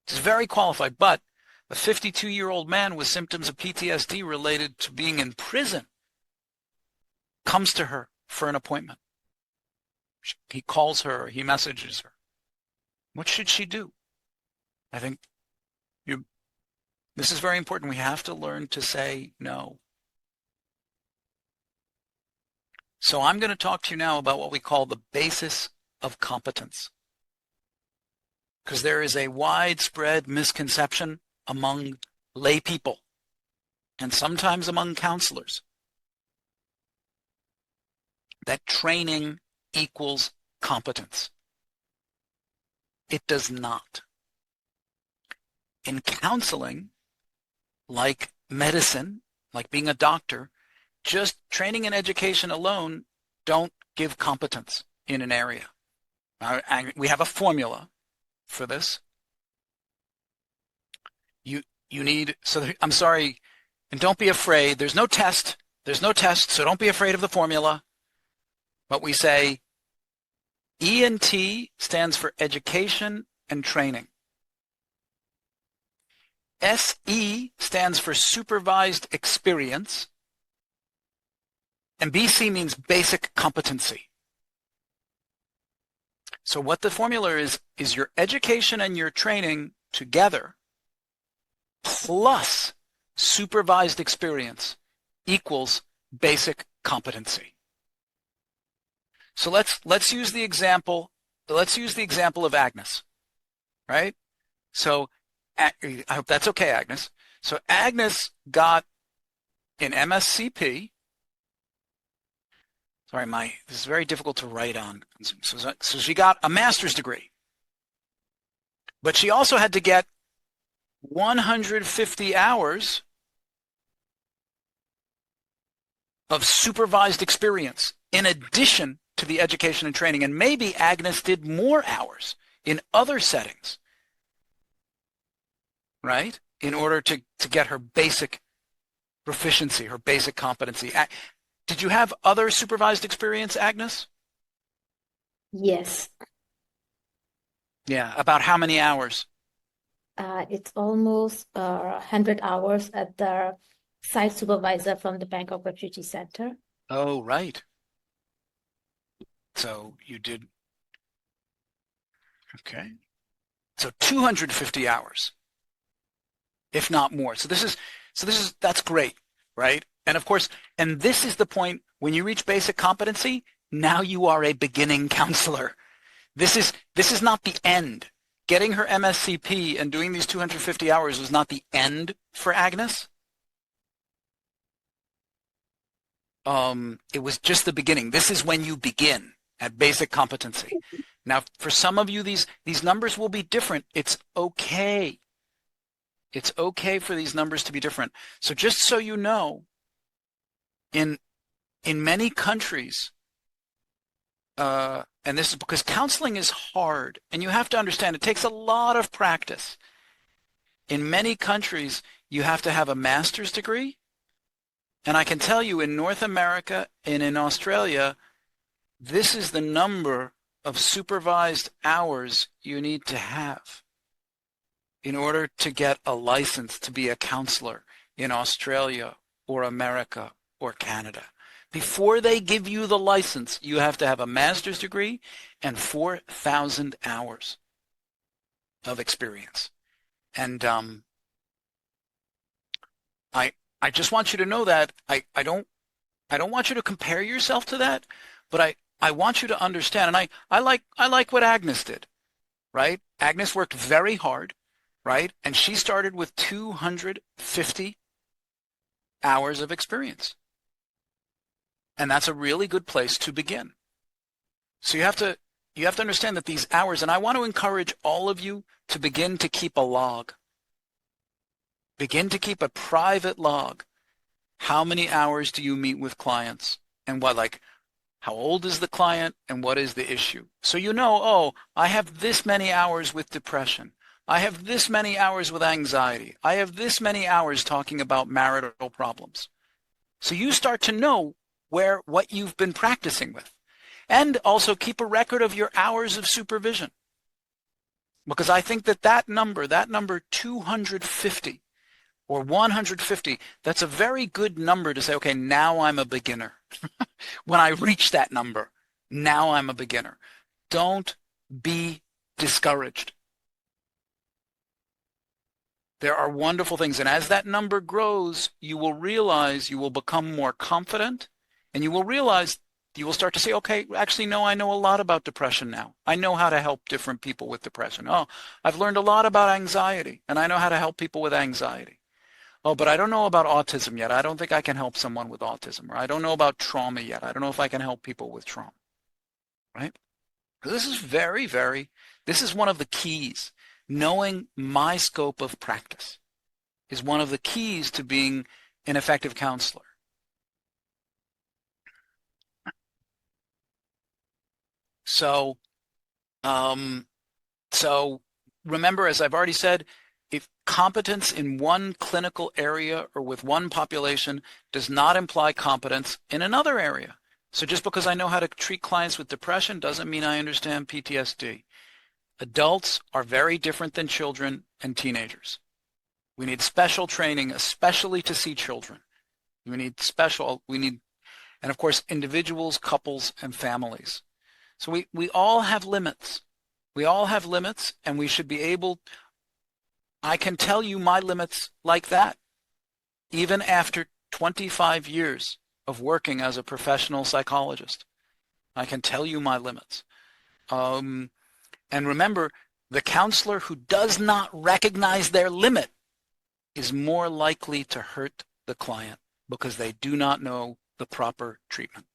She's very qualified. But a 52-year-old man with symptoms of PTSD related to being in prison comes to her for an appointment. He calls her, he messages her. What should she do? I think this is very important. We have to learn to say no. So I'm going to talk to you now about what we call the basis of competence. because there is a widespread misconception among lay people and sometimes among counselors that training equals competence. It does not. In counseling, like medicine, like being a doctor, just training and education alone don't give competence in an area. We have a formula for this. You need, I'm sorry, and don't be afraid. There's no test. There's no test, so don't be afraid of the formula. But we say E&T stands for education and training. SE stands for supervised experience. And BC means basic competency. So what the formula is your education and your training together plus supervised experience equals basic competency. So let's use the example of Agnes, right? So I hope that's okay, Agnes. So Agnes got an MSCP. Sorry, this is very difficult to write on. So she got a master's degree, but she also had to get 150 hours of supervised experience in addition to the education and training. And maybe Agnes did more hours in other settings, right? In order to get her basic proficiency, her basic competency. Did you have other supervised experience, Agnes? Yes. Yeah, about how many hours? It's almost 100 hours at the site supervisor from the Bangkok Refugee Center. Oh, right. So you did, okay. So 250 hours, if not more. That's great, right? And of course, and this is the point when you reach basic competency, now you are a beginning counselor. This is not the end. Getting her MSCP and doing these 250 hours was not the end for Agnes. It was just the beginning. This is when you begin at basic competency. Now, for some of you, these numbers will be different. It's okay. It's okay for these numbers to be different. So just so you know, in many countries, and this is because counseling is hard, and you have to understand it takes a lot of practice. In many countries, you have to have a master's degree. And I can tell you in North America and in Australia, this is the number of supervised hours you need to have in order to get a license to be a counselor in Australia or America or Canada. Before they give you the license, you have to have a master's degree and 4,000 hours of experience. And I just want you to know that I don't want you to compare yourself to that, but I want you to understand, and I like what Agnes did, right? Agnes worked very hard, right? And she started with 250 hours of experience. And that's a really good place to begin. So you have to understand that these hours, and I want to encourage all of you to begin to keep a log. Begin to keep a private log. How many hours do you meet with clients? And how old is the client and what is the issue? So you know, oh, I have this many hours with depression. I have this many hours with anxiety. I have this many hours talking about marital problems. So you start to know what you've been practicing with. And also keep a record of your hours of supervision. Because I think that number 250 or 150, that's a very good number to say, okay, now I'm a beginner. When I reach that number, now I'm a beginner. Don't be discouraged. There are wonderful things. And as that number grows, you will realize you will become more confident, and you will realize you will start to say, okay, actually, no, I know a lot about depression now. I know how to help different people with depression. Oh, I've learned a lot about anxiety, and I know how to help people with anxiety. Oh, but I don't know about autism yet. I don't think I can help someone with autism. Or I don't know about trauma yet. I don't know if I can help people with trauma, right? This is this is one of the keys. Knowing my scope of practice is one of the keys to being an effective counselor. So, um, so remember, as I've already said, if competence in one clinical area or with one population does not imply competence in another area. So just because I know how to treat clients with depression doesn't mean I understand PTSD. Adults are very different than children and teenagers. We need special training, especially to see children. We need, and of course, individuals, couples, and families. So we all have limits. We all have limits, and we should be able, I can tell you my limits like that, even after 25 years of working as a professional psychologist. I can tell you my limits. And remember, the counselor who does not recognize their limit is more likely to hurt the client because they do not know the proper treatment.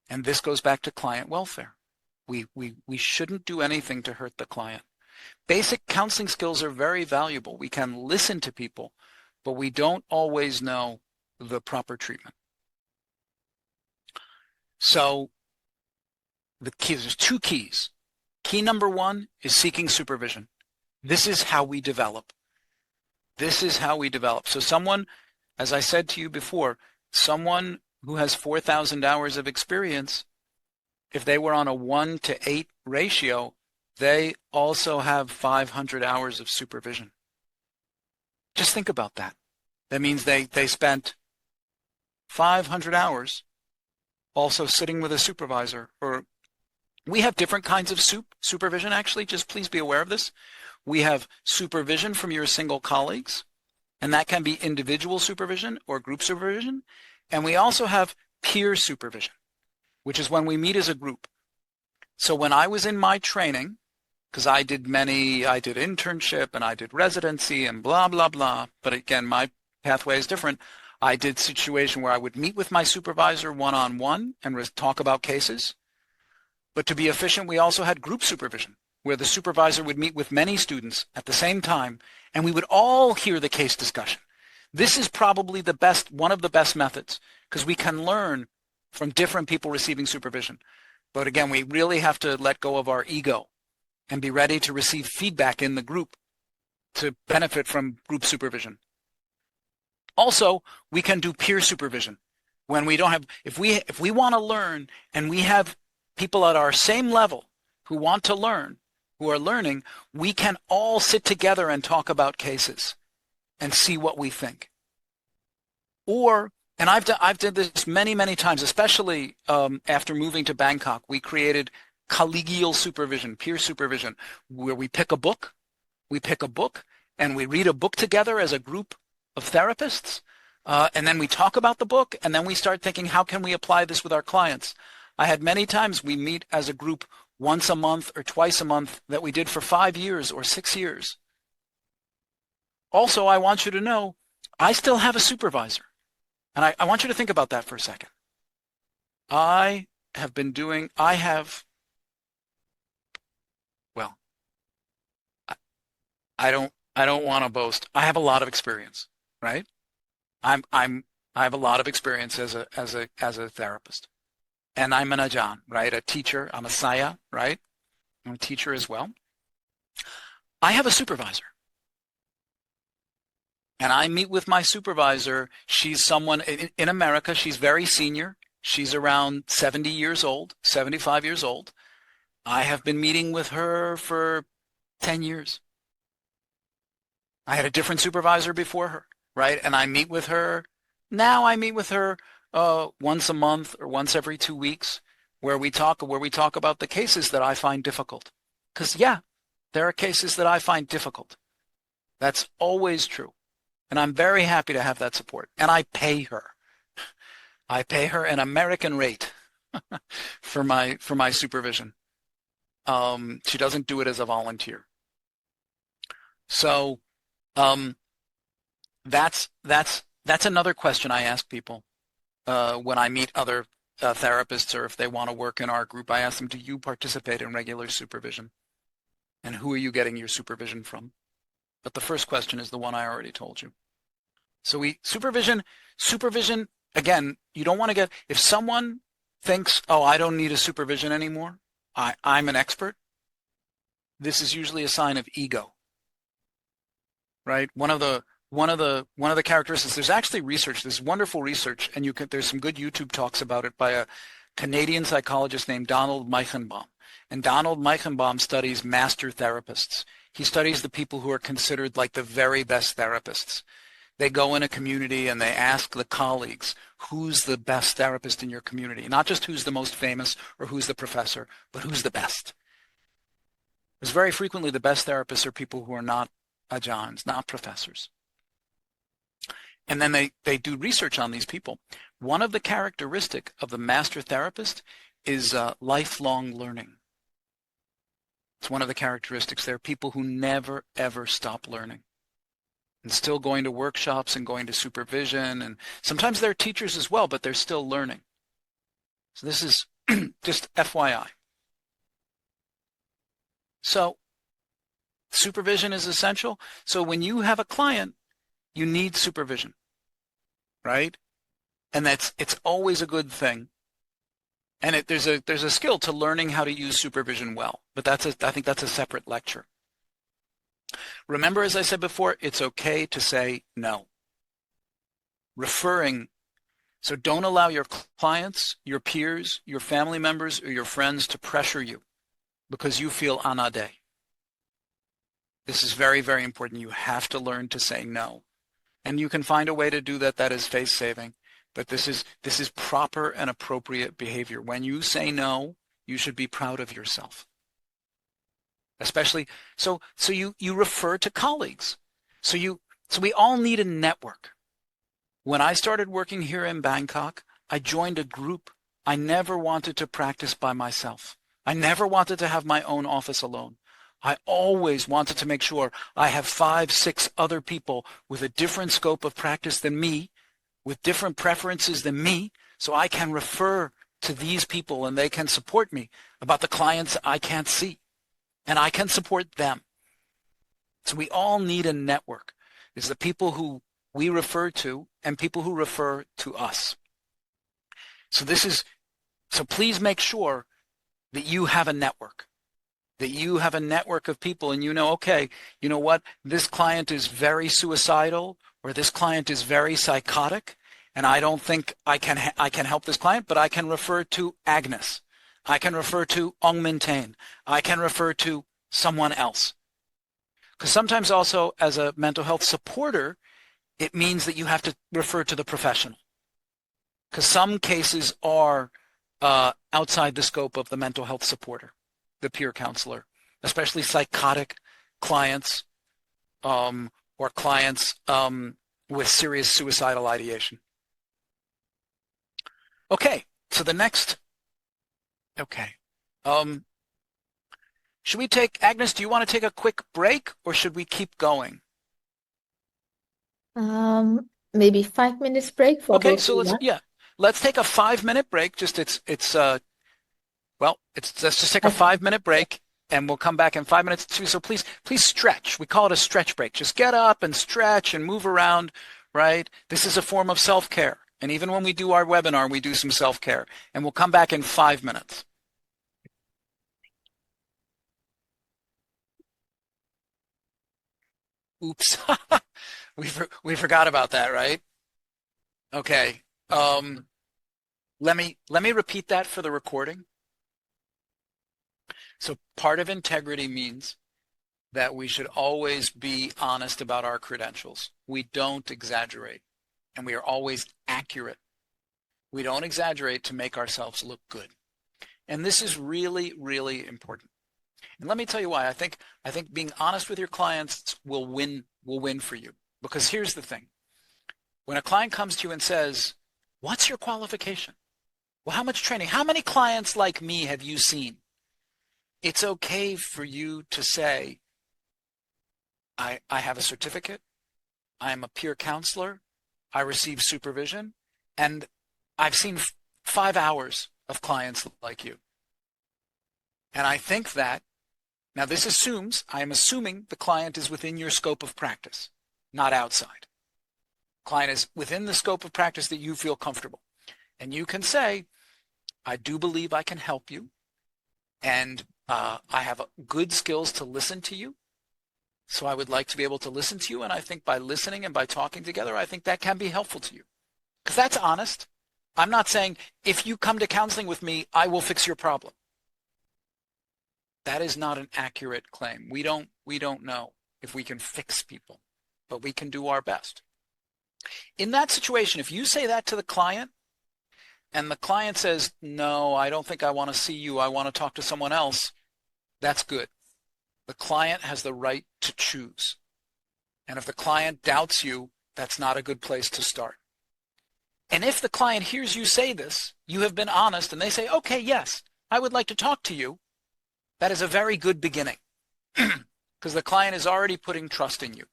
And this goes back to client welfare. We shouldn't do anything to hurt the client. Basic counseling skills are very valuable. We can listen to people, but we don't always know the proper treatment. So there's two keys. Key number one is seeking supervision. This is how we develop. This is how we develop. So someone, as I said to you before, someone who has 4,000 hours of experience, if they were on a 1-to-8 ratio, they also have 500 hours of supervision. Just think about that. That means they spent 500 hours also sitting with a supervisor. Or we have different kinds of supervision, actually. Just please be aware of this. We have supervision from your single colleagues, and that can be individual supervision or group supervision. And we also have peer supervision, which is when we meet as a group. So when I was in my training, because I did internship and I did residency and blah, blah, blah. But again, my pathway is different. I did situation where I would meet with my supervisor one-on-one and talk about cases. But to be efficient, we also had group supervision, where the supervisor would meet with many students at the same time, and we would all hear the case discussion. This is probably one of the best methods, because we can learn from different people receiving supervision. But again, we really have to let go of our ego and be ready to receive feedback in the group to benefit from group supervision. Also, we can do peer supervision when we don't have, if we want to learn and we have people at our same level who want to learn, who are learning, we can all sit together and talk about cases and see what we think. Or, and I've done this many times, especially after moving to Bangkok, we created collegial supervision, peer supervision, where we pick a book and we read a book together as a group of therapists, and then we talk about the book, and then we start thinking, how can we apply this with our clients? I had many times we meet as a group once a month or twice a month that we did for 5 years or 6 years. Also, I want you to know, I still have a supervisor. And I want you to think about that for a second. I don't want to boast. I have a lot of experience, right? I have a lot of experience as a therapist. And I'm an Ajahn, right? A teacher. I'm a Saya, right? I'm a teacher as well. I have a supervisor. And I meet with my supervisor. She's someone in America. She's very senior. She's around 70 years old, 75 years old. I have been meeting with her for 10 years. I had a different supervisor before her, right? And I meet with her. Now I meet with her once a month or once every 2 weeks, where we talk about the cases that I find difficult. Because yeah, there are cases that I find difficult. That's always true. And I'm very happy to have that support. And I pay her. I pay her an American rate for my supervision. She doesn't do it as a volunteer. So um, that's another question I ask people when I meet other therapists, or if they want to work in our group. I ask them, do you participate in regular supervision? And who are you getting your supervision from? But the first question is the one I already told you. So supervision, again, you don't want to get, if someone thinks, oh, I don't need a supervision anymore, I'm an expert, this is usually a sign of ego, right? One of the characteristics, there's actually research, there's wonderful research, and there's some good YouTube talks about it by a Canadian psychologist named Donald Meichenbaum. And Donald Meichenbaum studies master therapists. He studies the people who are considered like the very best therapists. They go in a community and they ask the colleagues, who's the best therapist in your community? Not just who's the most famous or who's the professor, but who's the best. Because very frequently the best therapists are people who are not ajahns, not professors. And then they do research on these people. One of the characteristics of the master therapist is lifelong learning. It's one of the characteristics. They're people who never, ever stop learning. And still going to workshops and going to supervision, and sometimes they're teachers as well, but they're still learning. So this is just FYI. So supervision is essential. So when you have a client, you need supervision, right? And it's always a good thing. And there's a skill to learning how to use supervision well, but I think that's a separate lecture. Remember, as I said before, it's okay to say no. Referring, so don't allow your clients, your peers, your family members, or your friends to pressure you because you feel anade. This is very, very important. You have to learn to say no. And you can find a way to do that is face-saving. But this is proper and appropriate behavior. When you say no, you should be proud of yourself. Especially, so you refer to colleagues. So we all need a network. When I started working here in Bangkok, I joined a group. I never wanted to practice by myself. I never wanted to have my own office alone. I always wanted to make sure I have 5, 6 other people with a different scope of practice than me, with different preferences than me, so I can refer to these people and they can support me about the clients I can't see. And I can support them. So we all need a network. It's the people who we refer to and people who refer to us. So please make sure that you have a network. That you have a network of people and you know, okay, you know what? This client is very suicidal or this client is very psychotic and I don't think I can help this client, but I can refer to Agnes. I can refer to Ong Min Tain. I can refer to someone else. Because sometimes also as a mental health supporter, it means that you have to refer to the professional. Because some cases are outside the scope of the mental health supporter, the peer counselor, especially psychotic clients or clients with serious suicidal ideation. Okay, so the next. Okay. Should we Agnes, do you want to take a quick break or should we keep going? Maybe 5 minutes break for Okay, both so of you. let's take a 5-minute break. Let's just take a Okay. 5-minute break and we'll come back in 5 minutes too. So please stretch. We call it a stretch break. Just get up and stretch and move around, right? This is a form of self-care. And even when we do our webinar, we do some self-care. And we'll come back in 5 minutes. Oops. We forgot about that, right? Okay. Let me repeat that for the recording. So part of integrity means that we should always be honest about our credentials. We don't exaggerate, and we are always accurate. We don't exaggerate to make ourselves look good. And this is really, really important. And let me tell you why. I think being honest with your clients will win for you. Because here's the thing. When a client comes to you and says, What's your qualification? Well, how much training? How many clients like me have you seen? It's okay for you to say, I have a certificate. I am a peer counselor. I receive supervision. And I've seen 5 hours of clients like you. And I think that, now this assumes, I am assuming the client is within your scope of practice, not outside. Client is within the scope of practice that you feel comfortable. And you can say, I do believe I can help you. And I have good skills to listen to you. So I would like to be able to listen to you. And I think by listening and by talking together, I think that can be helpful to you. Because that's honest. I'm not saying if you come to counseling with me, I will fix your problem. That is not an accurate claim. We don't know if we can fix people, but we can do our best. In that situation, if you say that to the client and the client says, no, I don't think I want to see you, I want to talk to someone else, that's good. The client has the right to choose. And if the client doubts you, that's not a good place to start. And if the client hears you say this, you have been honest, and they say, okay, yes, I would like to talk to you, that is a very good beginning because the client is already putting trust in you.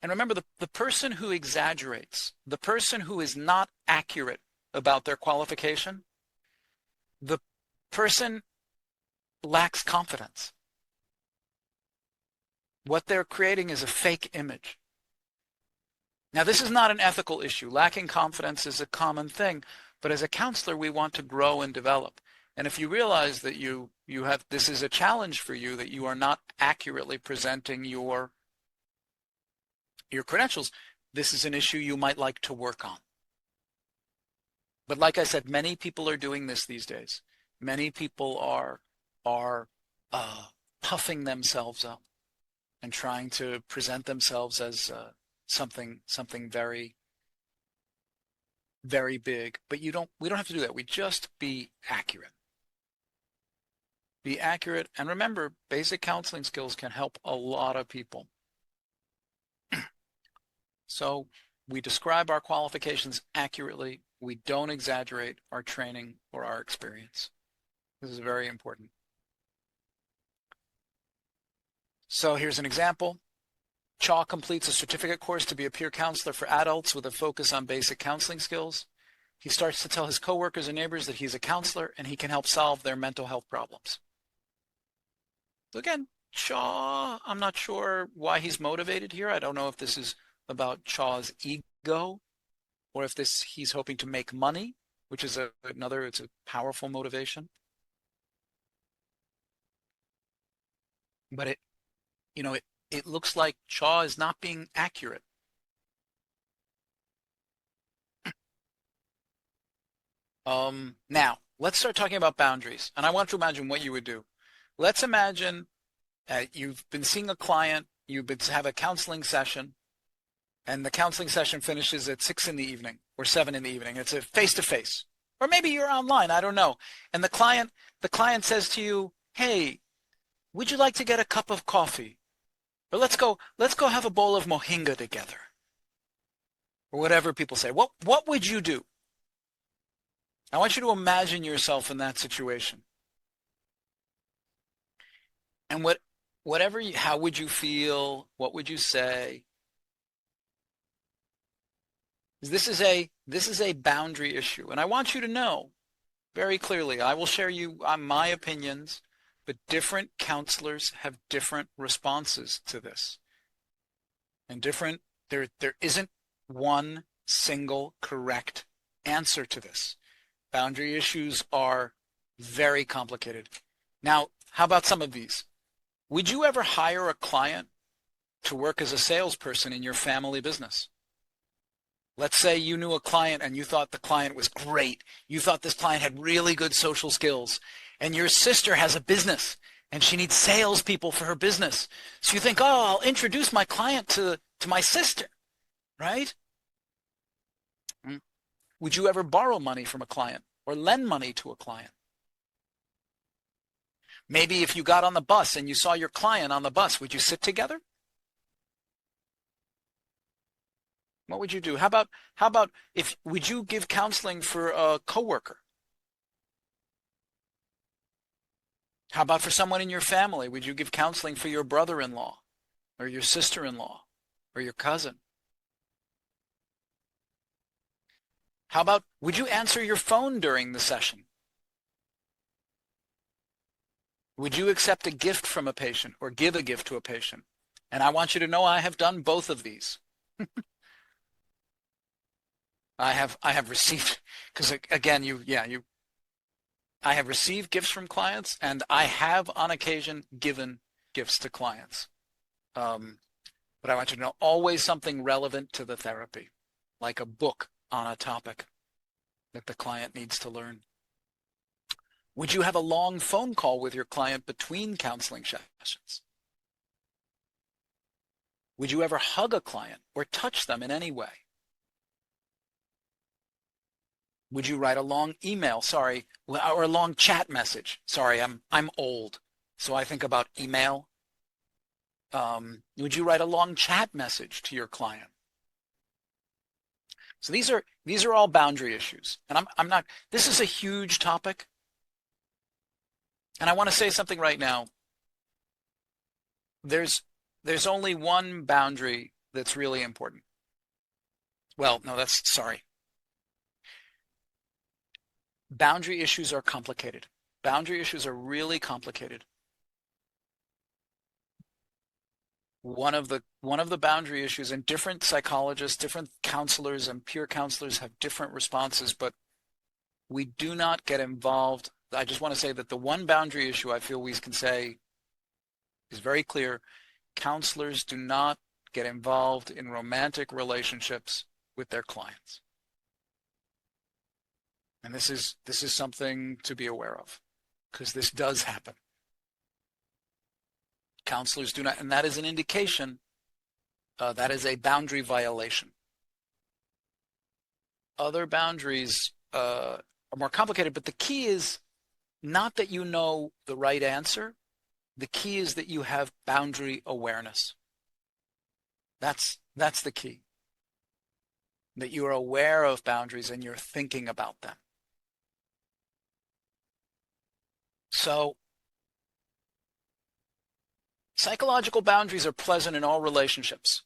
And remember, the person who exaggerates, the person who is not accurate about their qualification, the person lacks confidence. What they're creating is a fake image. Now, this is not an ethical issue. Lacking confidence is a common thing, but as a counselor, we want to grow and develop. And if you realize that you have, this is a challenge for you, that you are not accurately presenting your credentials, this is an issue you might like to work on. But like I said, many people are doing this these days. Many people are puffing themselves up and trying to present themselves as something very, very big. But we don't have to do that. We just be accurate. Be accurate. And remember, basic counseling skills can help a lot of people. So we describe our qualifications accurately. We don't exaggerate our training or our experience. This is very important. So here's an example. Chaw completes a certificate course to be a peer counselor for adults with a focus on basic counseling skills. He starts to tell his coworkers and neighbors that he's a counselor and he can help solve their mental health problems. So again, Chaw, I'm not sure why he's motivated here. I don't know if this is about Chaw's ego or if he's hoping to make money, which is it's a powerful motivation. But it looks like Chaw is not being accurate. Now, let's start talking about boundaries. And I want to imagine what you would do. Let's imagine you've been seeing a client, have a counseling session, and the counseling session finishes at 6 in the evening or 7 in the evening. It's a face-to-face. Or maybe you're online, I don't know. And the client says to you, hey, would you like to get a cup of coffee? Or let's go have a bowl of mohinga together. Or whatever people say. What would you do? I want you to imagine yourself in that situation. And how would you feel? What would you say? This is a boundary issue. And I want you to know very clearly, I will share you my opinions, but different counselors have different responses to this. And there isn't one single correct answer to this. Boundary issues are very complicated. Now, how about some of these? Would you ever hire a client to work as a salesperson in your family business? Let's say you knew a client and you thought the client was great. You thought this client had really good social skills. And your sister has a business and she needs salespeople for her business. So you think, oh, I'll introduce my client to my sister, right? Would you ever borrow money from a client or lend money to a client? Maybe if you got on the bus and you saw your client on the bus, would you sit together? What would you do? How about if would you give counseling for a coworker? How about for someone in your family? Would you give counseling for your brother-in-law or your sister-in-law or your cousin? How about would you answer your phone during the session? Would you accept a gift from a patient or give a gift to a patient? And I want you to know I have done both of these. I have received, because again, I have received gifts from clients, and I have on occasion given gifts to clients. But I want you to know always something relevant to the therapy, like a book on a topic that the client needs to learn. Would you have a long phone call with your client between counseling sessions? Would you ever hug a client or touch them in any way? Would you write a long email, or a long chat message? Sorry, I'm old, so I think about email. Would you write a long chat message to your client? So these are all boundary issues, and I'm not. This is a huge topic, and I want to say something right now. There's only one boundary that's really important. Well, no, sorry. Boundary issues are complicated. Boundary issues are really complicated. One of the boundary issues, and different psychologists, different counselors, and peer counselors have different responses, but we do not get involved. I just want to say that the one boundary issue I feel we can say is very clear. Counselors do not get involved in romantic relationships with their clients. And this is something to be aware of, because this does happen. Counselors do not, and that is an indication that is a boundary violation. Other boundaries are more complicated, but the key is not that you know the right answer. The key is that you have boundary awareness. That's the key. That you are aware of boundaries and you're thinking about them. So, psychological boundaries are present in all relationships.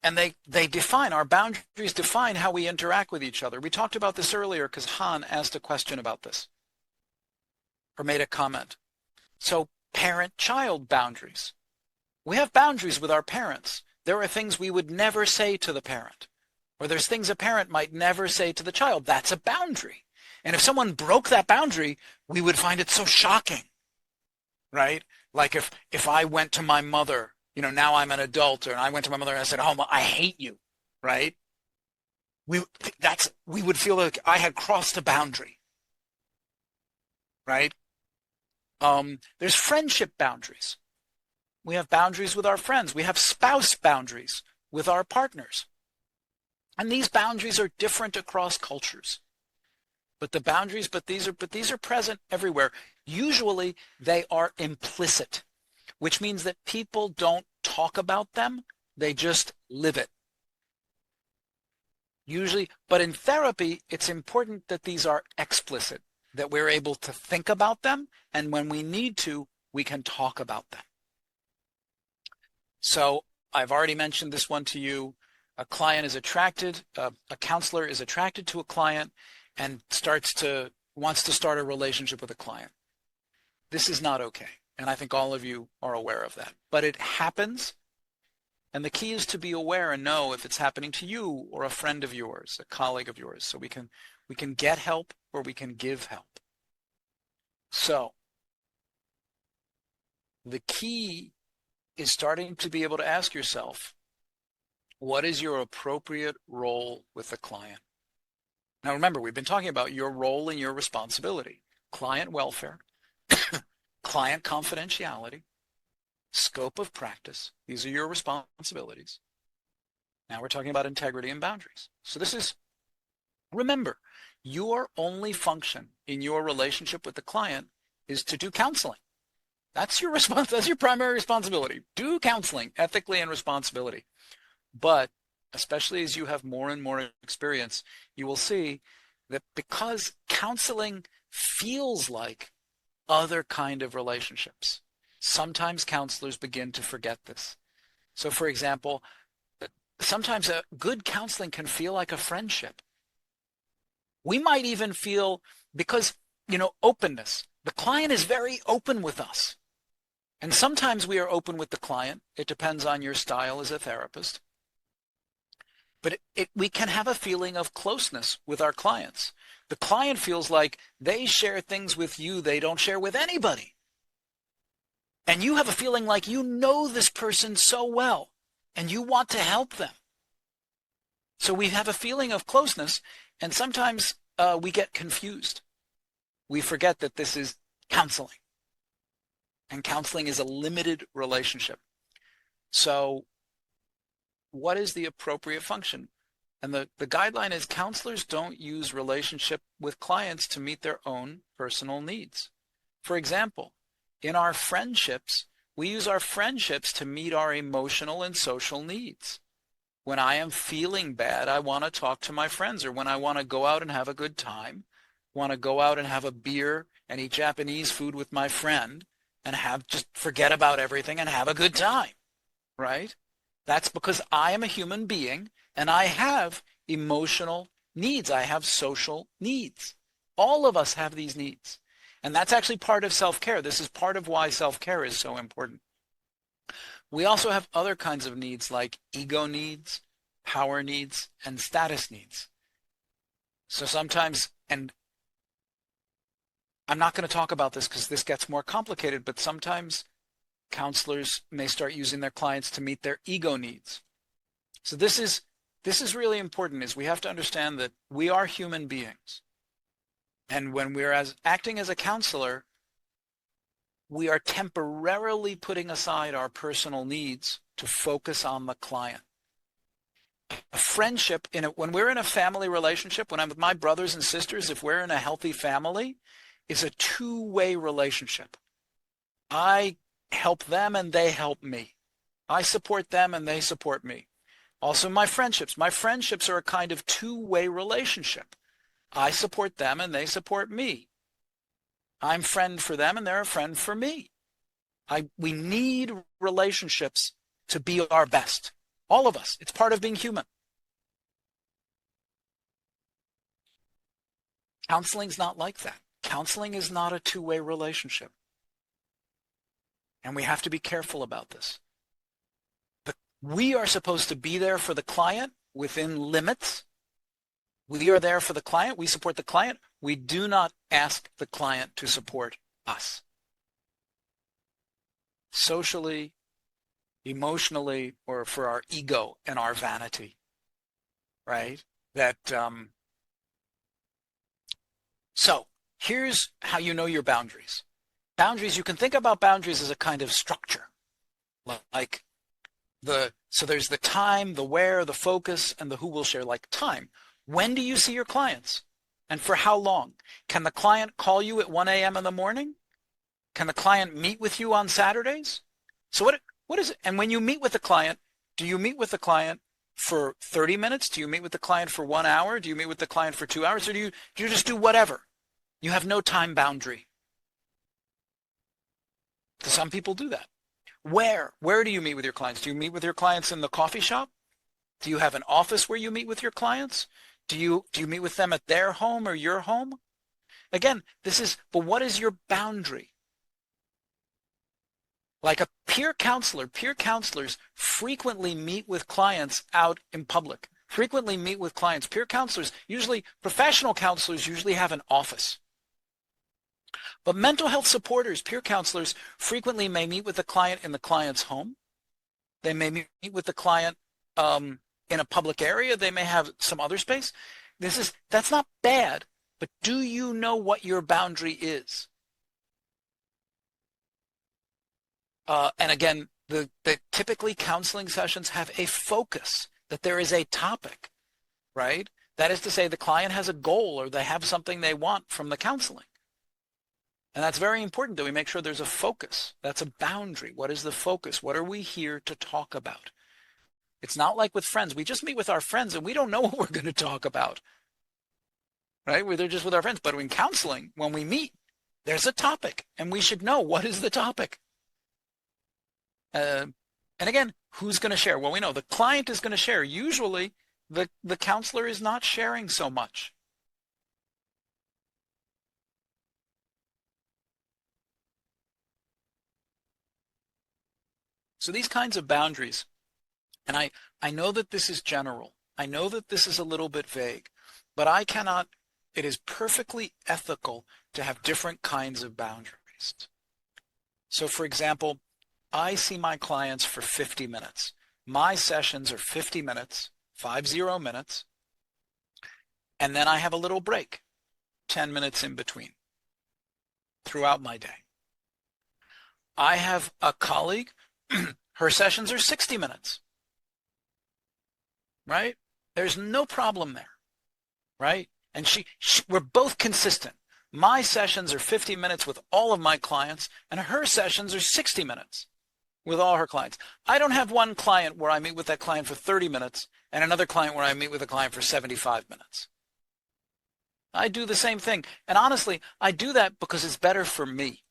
And they define, our boundaries define how we interact with each other. We talked about this earlier because Han asked a question about this, or made a comment. So, parent-child boundaries. We have boundaries with our parents. There are things we would never say to the parent, or there's things a parent might never say to the child. That's a boundary. And if someone broke that boundary, we would find it so shocking, right? Like if I went to my mother, now I'm an adult, and I went to my mother and I said, "Oh, I hate you," right? We would feel like I had crossed a boundary, right? There's friendship boundaries. We have boundaries with our friends. We have spouse boundaries with our partners. And these boundaries are different across cultures. But these are present everywhere. Usually they are implicit, which means that people don't talk about them, they just live it. Usually, but in therapy, it's important that these are explicit, that we're able to think about them, and when we need to, we can talk about them. So I've already mentioned this one to you. A counselor is attracted to a client and wants to start a relationship with a client. This is not okay. And I think all of you are aware of that. But it happens. And the key is to be aware and know if it's happening to you or a friend of yours, a colleague of yours. So we can get help or we can give help. So the key is starting to be able to ask yourself, what is your appropriate role with the client? Now remember, we've been talking about your role and your responsibility, client welfare, client confidentiality, scope of practice. These are your responsibilities. Now we're talking about integrity and boundaries. So remember, your only function in your relationship with the client is to do counseling. That's your that's your primary responsibility. Do counseling ethically and responsibility. But especially as you have more and more experience, you will see that because counseling feels like other kind of relationships, sometimes counselors begin to forget this. So for example, sometimes a good counseling can feel like a friendship. We might even feel, because, openness. The client is very open with us. And sometimes we are open with the client. It depends on your style as a therapist. But we can have a feeling of closeness with our clients. The client feels like they share things with you they don't share with anybody. And you have a feeling like you know this person so well, and you want to help them. So we have a feeling of closeness, and sometimes we get confused. We forget that this is counseling. And counseling is a limited relationship. So what is the appropriate function? And the guideline is counselors don't use relationship with clients to meet their own personal needs. For example, in our friendships, we use our friendships to meet our emotional and social needs. When I am feeling bad, I want to talk to my friends, or when I want to go out and have a good time, want to go out and have a beer and eat Japanese food with my friend and just forget about everything and have a good time, right? That's because I am a human being and I have emotional needs. I have social needs. All of us have these needs. And that's actually part of self-care. This is part of why self-care is so important. We also have other kinds of needs like ego needs, power needs, and status needs. So sometimes, and I'm not going to talk about this because this gets more complicated, but sometimes counselors may start using their clients to meet their ego needs. So this is really important, is we have to understand that we are human beings. And when we're acting as a counselor, we are temporarily putting aside our personal needs to focus on the client. A friendship, when we're in a family relationship, when I'm with my brothers and sisters, if we're in a healthy family, it's a two-way relationship. I help them and they help me. I support them and they support me. Also my friendships. My friendships are a kind of two-way relationship. I support them and they support me. I'm friend for them and they're a friend for me. We need relationships to be our best. All of us. It's part of being human. Counseling's not like that. Counseling is not a two-way relationship. And we have to be careful about this. But we are supposed to be there for the client within limits. We are there for the client. We support the client. We do not ask the client to support us. Socially, emotionally, or for our ego and our vanity, right? So here's how you know your boundaries. Boundaries, you can think about boundaries as a kind of structure. Like so there's the time, the where, the focus, and the who will share. Like time. When do you see your clients? And for how long? Can the client call you at 1 a.m. in the morning? Can the client meet with you on Saturdays? So what is it? And when you meet with the client, do you meet with the client for 30 minutes? Do you meet with the client for 1 hour? Do you meet with the client for 2 hours? Or do you just do whatever? You have no time boundary. Some people do that. Where do you meet with your clients? Do you meet with your clients in the coffee shop? Do you have an office where you meet with your clients? Do you meet with them at their home or your home? Again, but what is your boundary? Like a peer counselors frequently meet with clients out in public, frequently meet with clients. Peer counselors, usually professional counselors, usually have an office. But mental health supporters, peer counselors, frequently may meet with the client in the client's home. They may meet with the client in a public area. They may have some other space. That's not bad, but do you know what your boundary is? And again, typically counseling sessions have a focus, that there is a topic, right? That is to say, the client has a goal or they have something they want from the counseling. And that's very important that we make sure there's a focus. That's a boundary. What is the focus? What are we here to talk about? It's not like with friends. We just meet with our friends and we don't know what we're going to talk about, right? We're there just with our friends. But in counseling, when we meet, there's a topic and we should know what is the topic. And again, who's going to share? Well, we know the client is going to share. Usually the counselor is not sharing so much. So these kinds of boundaries, and I know that this is general. I know that this is a little bit vague, but it is perfectly ethical to have different kinds of boundaries. So for example, I see my clients for 50 minutes. My sessions are 50 minutes, 50 minutes, and then I have a little break, 10 minutes in between throughout my day. I have a colleague, her sessions are 60 minutes, right? There's no problem there, right? And we're both consistent. My sessions are 50 minutes with all of my clients, and her sessions are 60 minutes with all her clients. I don't have one client where I meet with that client for 30 minutes and another client where I meet with a client for 75 minutes. I do the same thing. And honestly, I do that because it's better for me.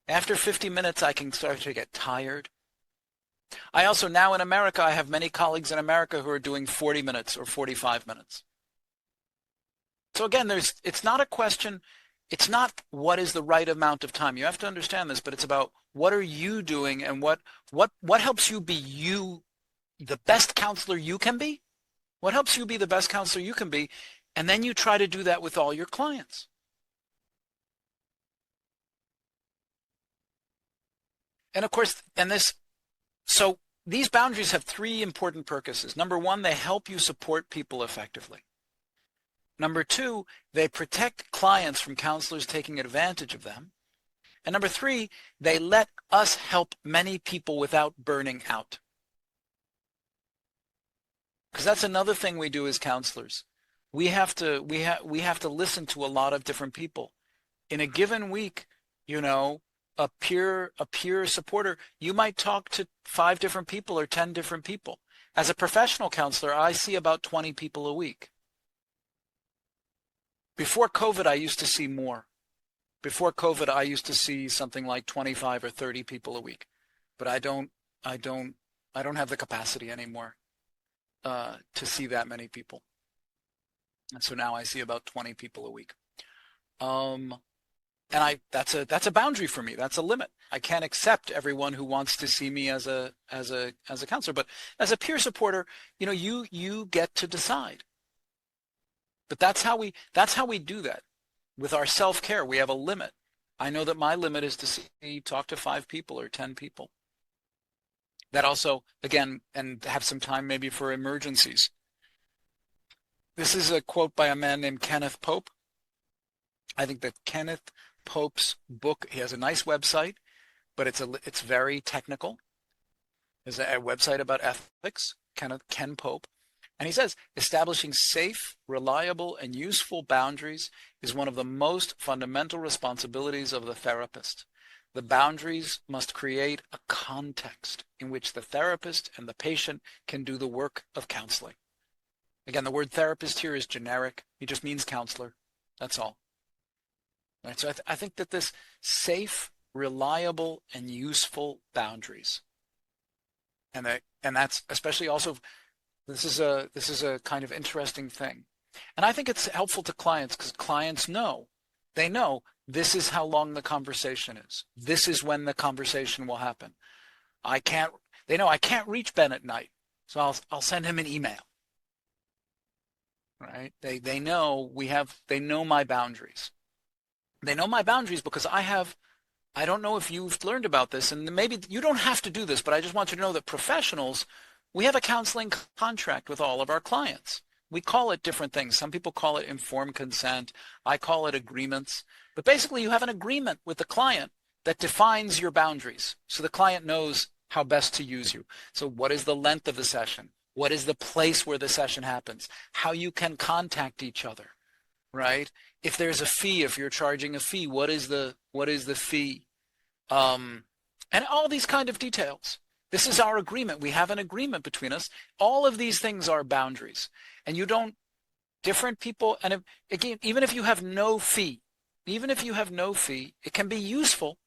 After 50 minutes, I can start to get tired. I also now in America, I have many colleagues in America who are doing 40 minutes or 45 minutes. So again, it's not a question, it's not what is the right amount of time. You have to understand this, but it's about what are you doing and what helps you be you, the best counselor you can be? What helps you be the best counselor you can be? And then you try to do that with all your clients. And of course, so these boundaries have three important purposes. Number one, they help you support people effectively. Number two, they protect clients from counselors taking advantage of them. And number three, they let us help many people without burning out. Because that's another thing we do as counselors. We have to listen to a lot of different people. In a given week, a peer supporter, you might talk to 5 different people or 10 different people. As a professional counselor, I see about 20 people a week. Before COVID, I used to see more. Before COVID, I used to see something like 25 or 30 people a week. But I don't have the capacity anymore to see that many people. And so now I see about 20 people a week. And that's a boundary for me. That's a limit. I can't accept everyone who wants to see me as a counselor. But as a peer supporter, you get to decide. But that's how we do that. With our self-care, we have a limit. I know that my limit is to talk to 5 people or 10 people. That also, again, and have some time maybe for emergencies. This is a quote by a man named Kenneth Pope. I think that Kenneth Pope's book, he has a nice website, but it's very technical. There's a website about ethics, Ken Pope. And he says, establishing safe, reliable, and useful boundaries is one of the most fundamental responsibilities of the therapist. The boundaries must create a context in which the therapist and the patient can do the work of counseling. Again, the word therapist here is generic. It just means counselor. That's all. Right? So I think that this safe, reliable, and useful boundaries, and that's especially also, this is a kind of interesting thing. And I think it's helpful to clients because clients know this is how long the conversation is. This is when the conversation will happen. They know I can't reach Ben at night, so I'll send him an email. Right? They know my boundaries. They know my boundaries because I don't know if you've learned about this, and maybe you don't have to do this, but I just want you to know that professionals, we have a counseling contract with all of our clients. We call it different things. Some people call it informed consent. I call it agreements. But basically, you have an agreement with the client that defines your boundaries. So the client knows how best to use you. So what is the length of the session? What is the place where the session happens? How you can contact each other, right? If there's a fee, if you're charging a fee, what is the fee? And all these kind of details. This is our agreement. We have an agreement between us. All of these things are boundaries. And you don't, different people, and if, again, even if you have no fee, it can be useful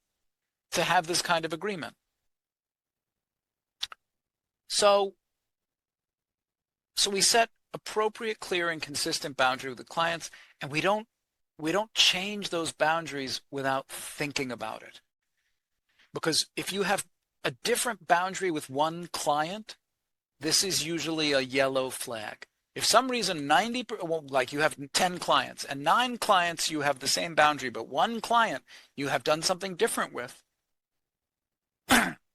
to have this kind of agreement. So we set appropriate, clear, and consistent boundary with the clients, and we don't change those boundaries without thinking about it. Because if you have a different boundary with one client, this is usually a yellow flag. If some reason like you have 10 clients and 9 clients you have the same boundary, but one client you have done something different with,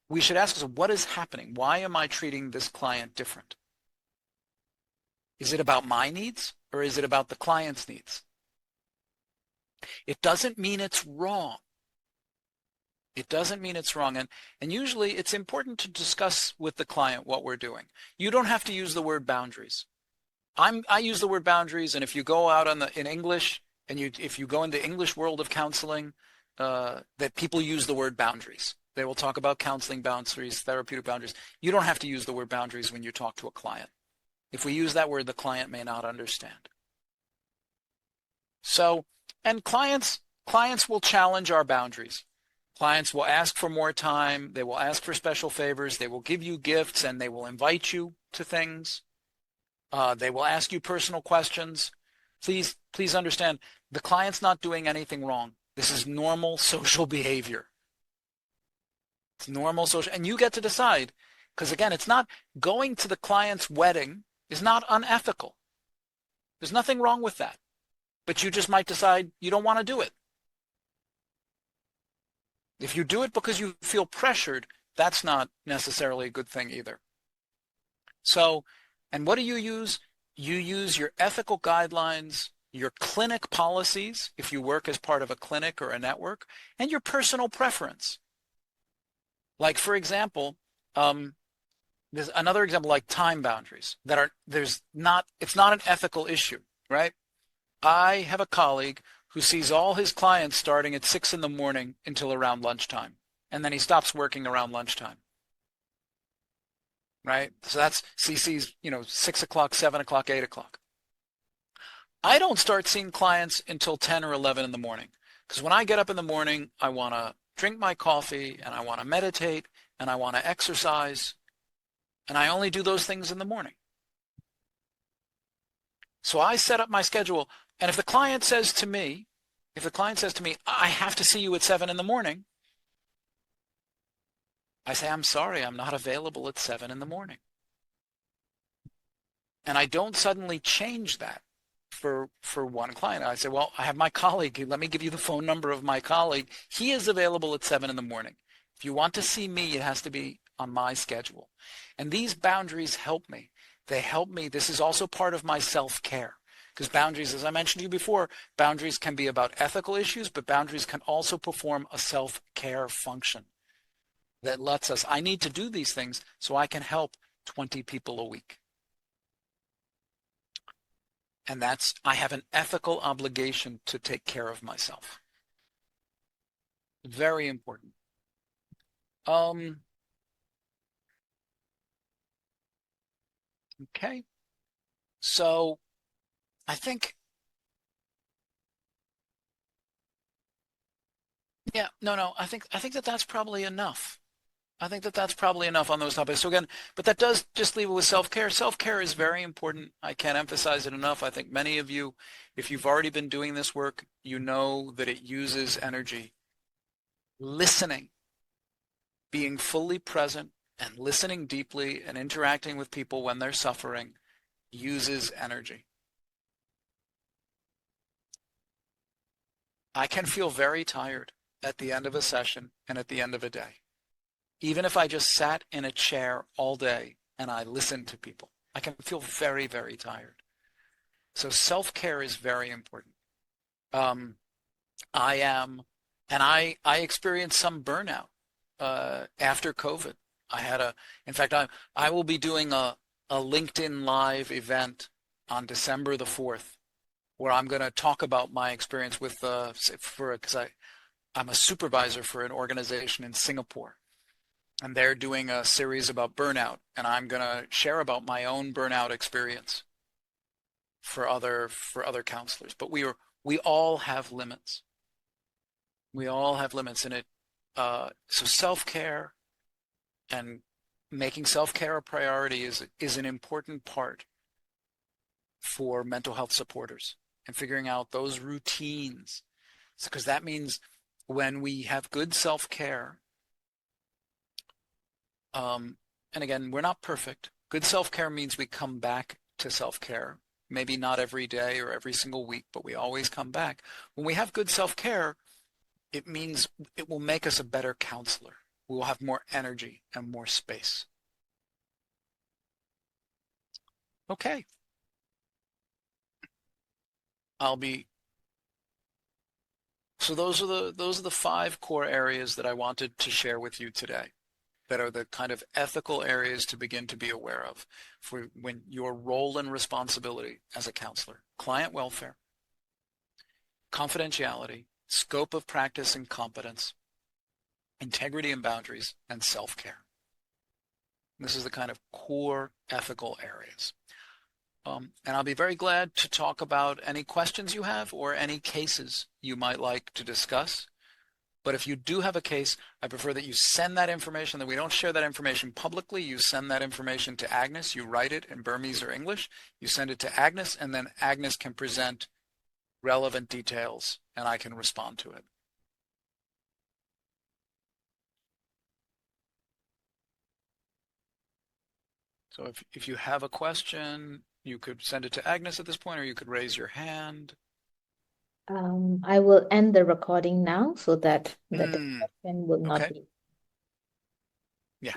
we should ask ourselves, what is happening? Why am I treating this client different? Is it about my needs or is it about the client's needs? It doesn't mean it's wrong. It doesn't mean it's wrong. And usually it's important to discuss with the client what we're doing. You don't have to use the word boundaries. I use the word boundaries, and if you go out in English, and if you go into English world of counseling, that people use the word boundaries. They will talk about counseling boundaries, therapeutic boundaries. You don't have to use the word boundaries when you talk to a client. If we use that word, the client may not understand. So, and clients will challenge our boundaries. Clients will ask for more time. They will ask for special favors. They will give you gifts, and they will invite you to things. They will ask you personal questions. Please understand, the client's not doing anything wrong. This is normal social behavior. It's normal social, and you get to decide, because again, it's not going to the client's wedding is not unethical. There's nothing wrong with that, but you just might decide you don't want to do it. If you do it because you feel pressured, that's not necessarily a good thing either. So, and what do you use? You use your ethical guidelines, your clinic policies, if you work as part of a clinic or a network, and your personal preference. Like, for example, there's another example like time boundaries it's not an ethical issue, right? I have a colleague who sees all his clients starting at 6 in the morning until around lunchtime, and then he stops working around lunchtime. Right? So that's CC's, 6 o'clock, 7 o'clock, 8 o'clock. I don't start seeing clients until 10 or 11 in the morning, because when I get up in the morning, I want to drink my coffee, and I want to meditate, and I want to exercise, and I only do those things in the morning. So I set up my schedule, and if the client says to me, I have to see you at 7 in the morning, I say, I'm sorry, I'm not available at 7 in the morning. And I don't suddenly change that for one client. I say, well, I have my colleague. Let me give you the phone number of my colleague. He is available at 7 in the morning. If you want to see me, it has to be on my schedule. And these boundaries help me. They help me. This is also part of my self-care. Because boundaries, as I mentioned to you before, boundaries can be about ethical issues, but boundaries can also perform a self-care function that lets us, I need to do these things so I can help 20 people a week. And I have an ethical obligation to take care of myself. Very important. Okay. So I think, I think that's probably enough. I think that's probably enough on those topics. So again, but that does just leave it with self-care. Self-care is very important. I can't emphasize it enough. I think many of you, if you've already been doing this work, you know that it uses energy. Listening, being fully present and listening deeply and interacting with people when they're suffering uses energy. I can feel very tired at the end of a session and at the end of a day. Even if I just sat in a chair all day and I listened to people, I can feel very, very tired. So self-care is very important. I experienced some burnout after COVID. In fact, I will be doing a LinkedIn Live event on December the 4th, where I'm going to talk about my experience because I'm a supervisor for an organization in Singapore. and they're doing a series about burnout, and I'm going to share about my own burnout experience for other counselors. But we all have limits. We all have limits in it. So self-care and making self-care a priority is an important part for mental health supporters, and figuring out those routines, because that means when we have good self-care, and again, we're not perfect. Good self-care means we come back to self-care, maybe not every day or every single week, but we always come back. When we have good self-care, it means it will make us a better counselor. We will have more energy and more space. Okay. So those are the 5 core areas that I wanted to share with you today, that are the kind of ethical areas to begin to be aware of for when your role and responsibility as a counselor: client welfare, confidentiality, scope of practice and competence, integrity and boundaries, and self-care. This is the kind of core ethical areas. And I'll be very glad to talk about any questions you have or any cases you might like to discuss. But if you do have a case, I prefer that you send that information, that we don't share that information publicly. You send that information to Agnes. You write it in Burmese or English. You send it to Agnes, and then Agnes can present relevant details, and I can respond to it. So if you have a question, you could send it to Agnes at this point, or you could raise your hand. I will end the recording now so that the Mm, question will not okay. be. Yeah.